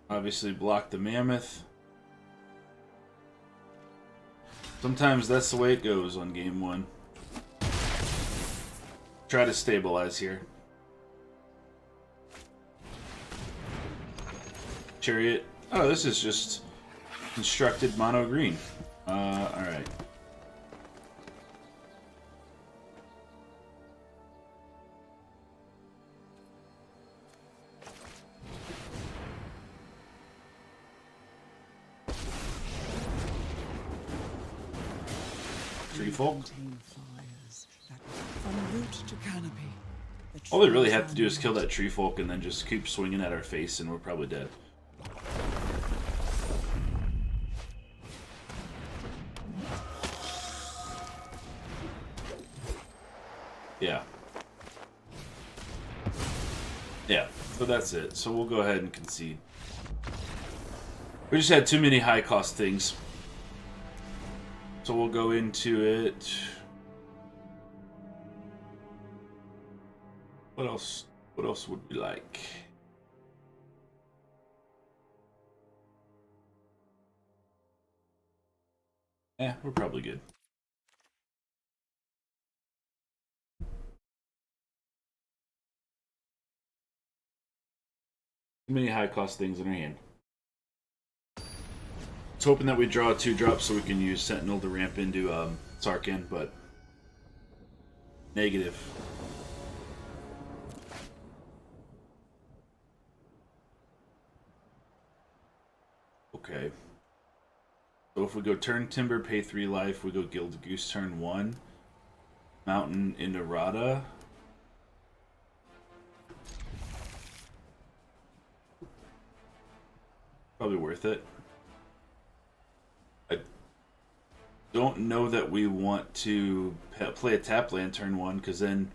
Obviously block the mammoth. Sometimes that's the way it goes on game 1. Try to stabilize here. Chariot. Oh, this is just constructed mono green. Alright. Treefolk. From root to canopy. All they really have to do is kill that Treefolk and then just keep swinging at our face and we're probably dead. Yeah. Yeah, so that's it. So we'll go ahead and concede. We just had too many high cost things. So we'll go into it. What else? What else would we like? Yeah, we're probably good. Too many high cost things in our hand. I was hoping that we draw a 2-drop so we can use Sentinel to ramp into Sarkhan, but negative. Okay. So if we go turn Timber, pay 3 life, we go Gilded Goose turn 1. Mountain into Rada. Probably worth it. I don't know that we want to play a tap land turn 1, because then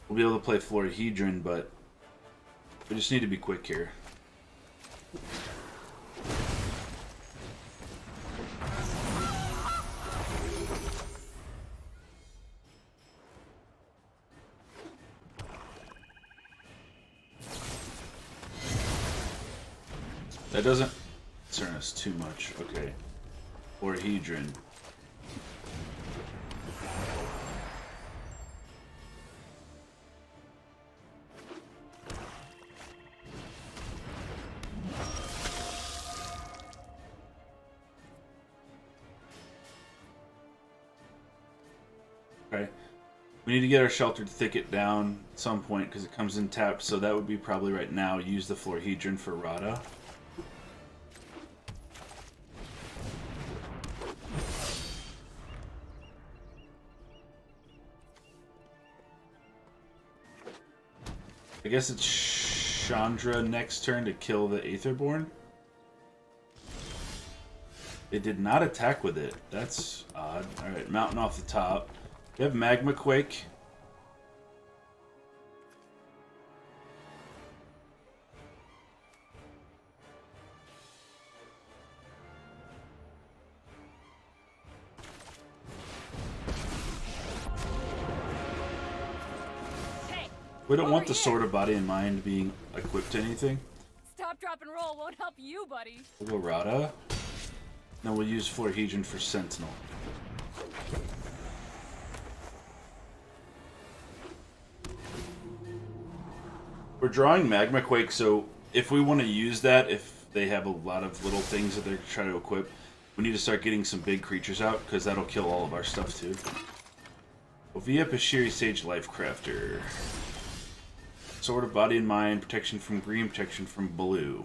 we'll be able to play Florahedron, but we just need to be quick here. That doesn't concern us too much. Okay. Florahedron. Okay. We need to get our Sheltered Thicket down at some point because it comes in tapped, so that would be probably right now. Use the Florahedron for Rada. I guess it's Chandra next turn to kill the Aetherborn. It did not attack with it. That's odd. Alright, Mountain off the top. We have Magma Quake. We don't want the Sword of Body and Mind being equipped to anything. Stop, drop, and roll won't help you, buddy. We'll go Rada. Then we'll use Florahedron for Sentinel. We're drawing Magma Quake, so if we want to use that, if they have a lot of little things that they're trying to equip, We need to start getting some big creatures out, because that'll kill all of our stuff too. Ovia Pashiri Sage Lifecrafter. Sword of Body and Mind, protection from green, protection from blue.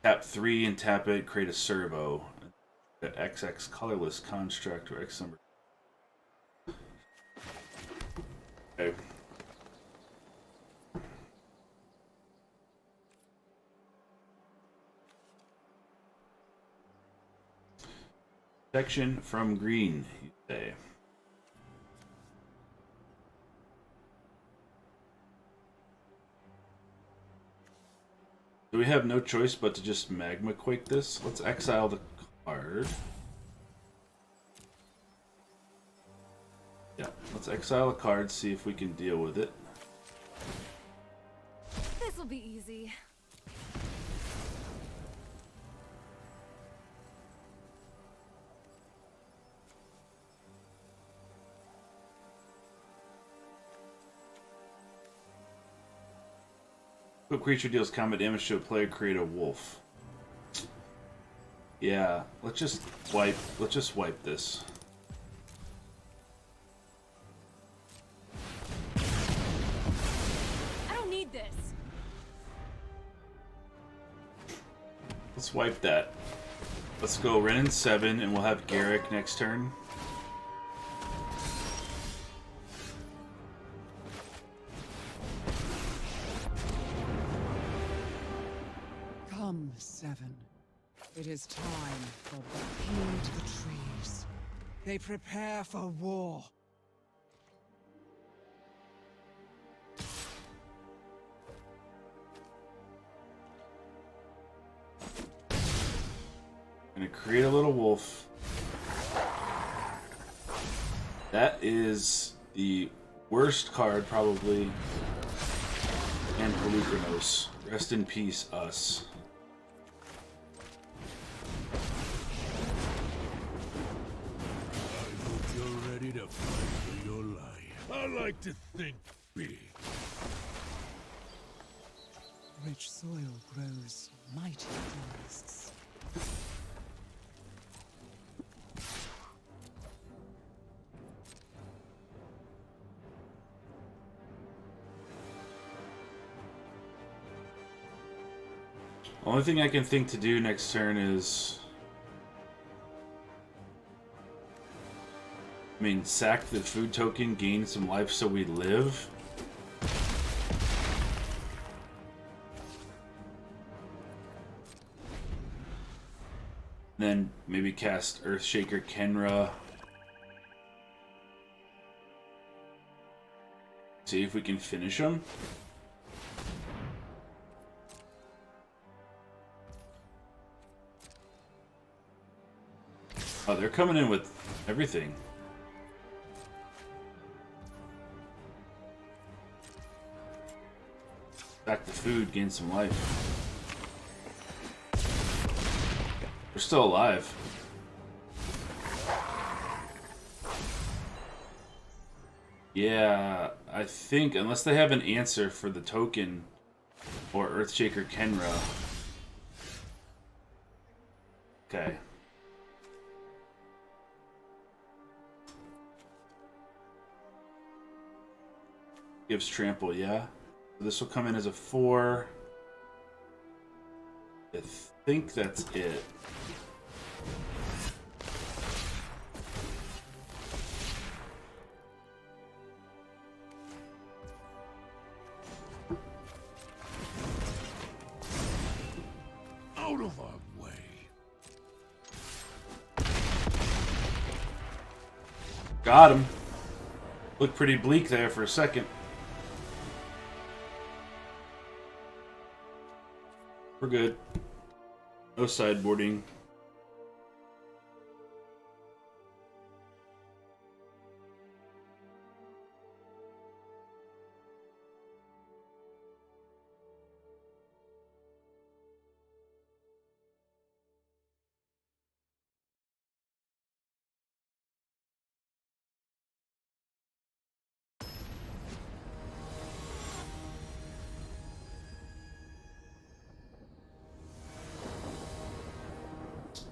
Tap 3 and tap it, create a servo. The XX colorless construct or X number. Okay. Protection from green, you say. Do we have no choice but to just Magma Quake this? Let's exile the card. Yeah, let's exile a card, see if we can deal with it. This'll be easy. Equip creature deals combat damage to a player, create a wolf. Yeah, let's just wipe this. I don't need this. Let's wipe that. Let's go Ren and 7 and we'll have Garrick next turn. Come, Seven. It is time for heed the trees. They prepare for war. Gonna create a little wolf. That is the worst card probably. And Pelucranos. Rest in peace, us. I hope you're ready to fight for your life. I like to think big. Rich soil grows mighty forests. Only thing I can think to do next turn is... I mean, sack the food token, gain some life so we live. Then maybe cast Earthshaker Kenra. See if we can finish him. Oh, they're coming in with everything. Back to food, gain some life. We're still alive. Yeah, I think, unless they have an answer for the token or Earthshaker Kenra. Okay. Gives trample, yeah. This will come in as a 4. I think that's it. Out of our way. Got him. Looked pretty bleak there for a second. We're good. No sideboarding.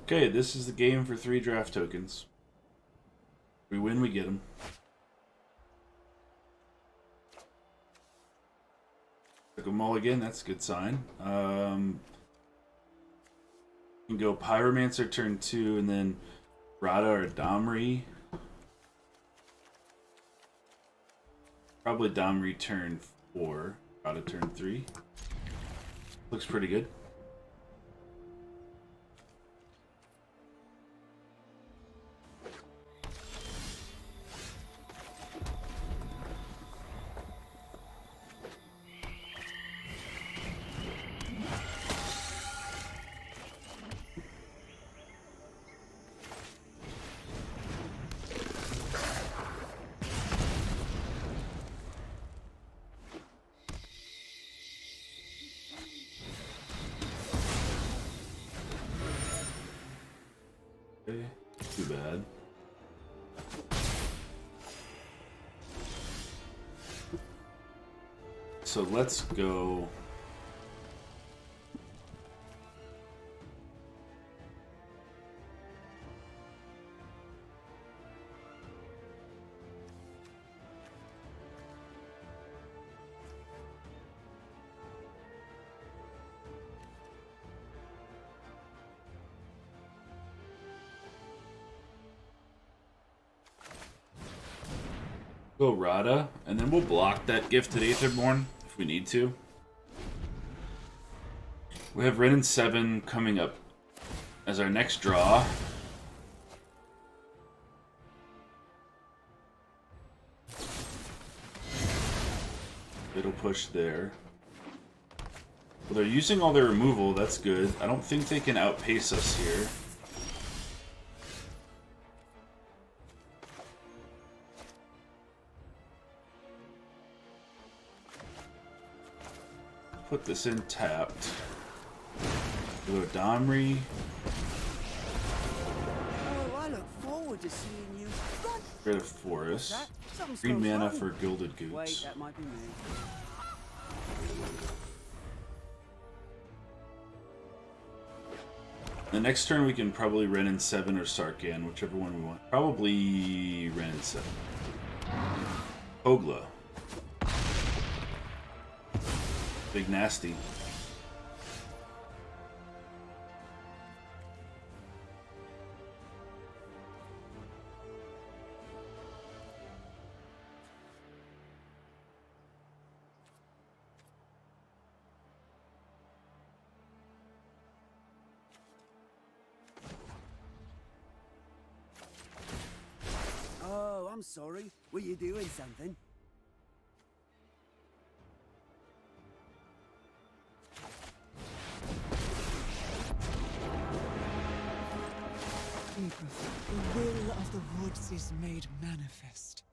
Okay, this is the game for 3 draft tokens. We win, we get them. Took them all again, that's a good sign. You can go Pyromancer turn 2, and then Rada or Domri. Probably Domri turn 4, Rada turn 3. Looks pretty good. Too bad. So let's go. Go Rada, and then we'll block that Gifted Aetherborn if we need to. We have Ren and 7 coming up as our next draw. It'll push there. Well, they're using all their removal, that's good. I don't think they can outpace us here. Put this in tapped. We'll go Domri. Oh, I look forward to seeing you. Run. Rid of Forest. Something's 3 gone mana wrong. for Gilded Goots. Wait, that might be me. The next turn we can probably Ren and 7 or Sarkhan, whichever one we want. Probably Ren and 7. Ogla. Big nasty. Oh, I'm sorry. Were you doing something? The will of the woods is made manifest.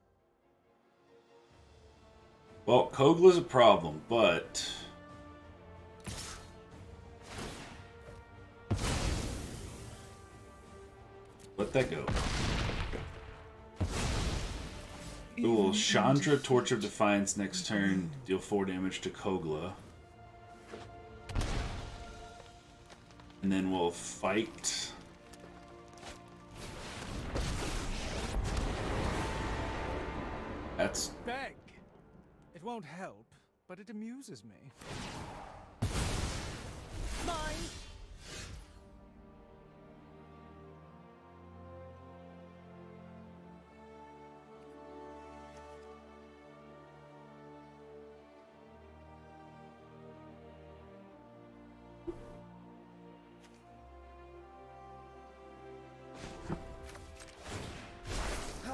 Well, Kogla's a problem, but let that go. Ooh, Chandra Torch of Defiance next turn, deal 4 damage to Kogla. And then we'll fight. That's Beg. It won't help, but it amuses me. Mine.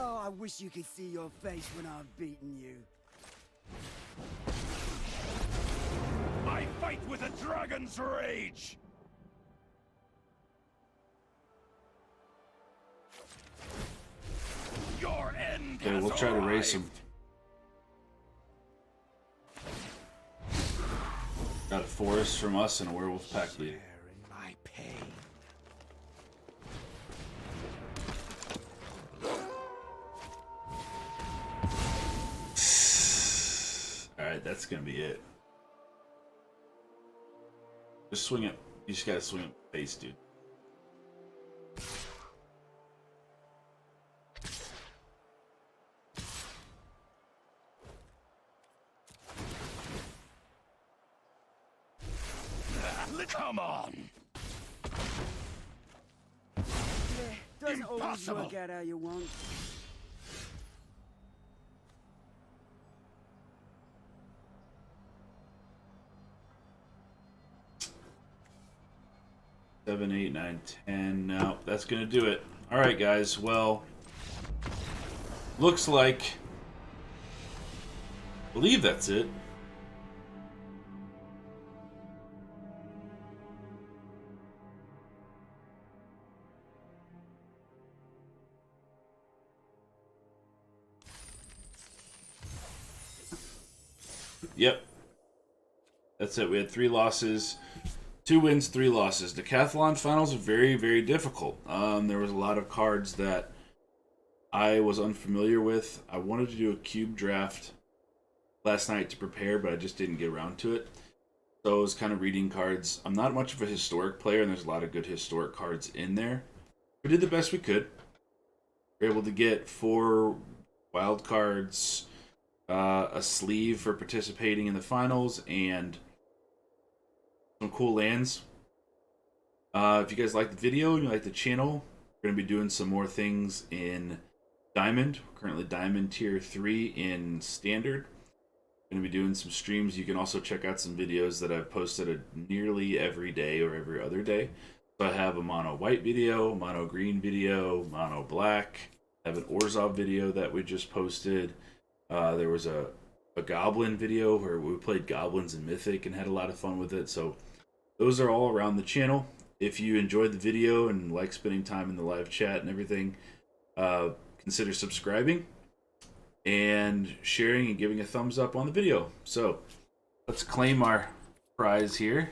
Oh, I wish you could see your face when I've beaten you. I fight with a dragon's rage! Your end okay. has We'll try to race him. arrived. Got a Forest from us and a Werewolf Pack lead. Share in my pain. Alright, that's gonna be it. Just swing it. You just gotta swing it face, dude. Come on! Yeah, doesn't always Impossible. work out how you want. Seven, 8, 9, 10. No, that's gonna do it. All right, guys. Well, looks like. I believe that's it. Yep. That's it. We had 3 losses. 2 wins, 3 losses. Decathlon finals are very, very difficult. There was a lot of cards that I was unfamiliar with. I wanted to do a cube draft last night to prepare, but I just didn't get around to it. So I was kind of reading cards. I'm not much of a historic player, and there's a lot of good historic cards in there. We did the best we could. We were able to get 4 wild cards, a sleeve for participating in the finals, and some cool lands. If you guys like the video and you like the channel, we're going to be doing some more things in Diamond. We're currently Diamond Tier 3 in Standard. Going to be doing some streams. You can also check out some videos that I've posted nearly every day or every other day. So I have a mono white video, mono green video, mono black. I have an Orzhov video that we just posted. There was a Goblin video where we played Goblins in Mythic and had a lot of fun with it. So those are all around the channel. If you enjoyed the video and like spending time in the live chat and everything, consider subscribing and sharing and giving a thumbs up on the video. So let's claim our prize here.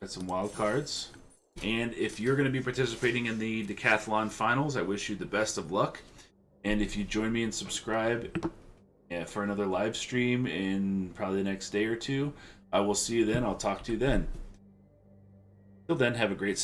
Got some wild cards. And if you're going to be participating in the Decathlon finals, I wish you the best of luck. And if you join me and subscribe for another live stream in probably the next day or two, I will see you then. I'll talk to you then. Till then, have a great Saturday.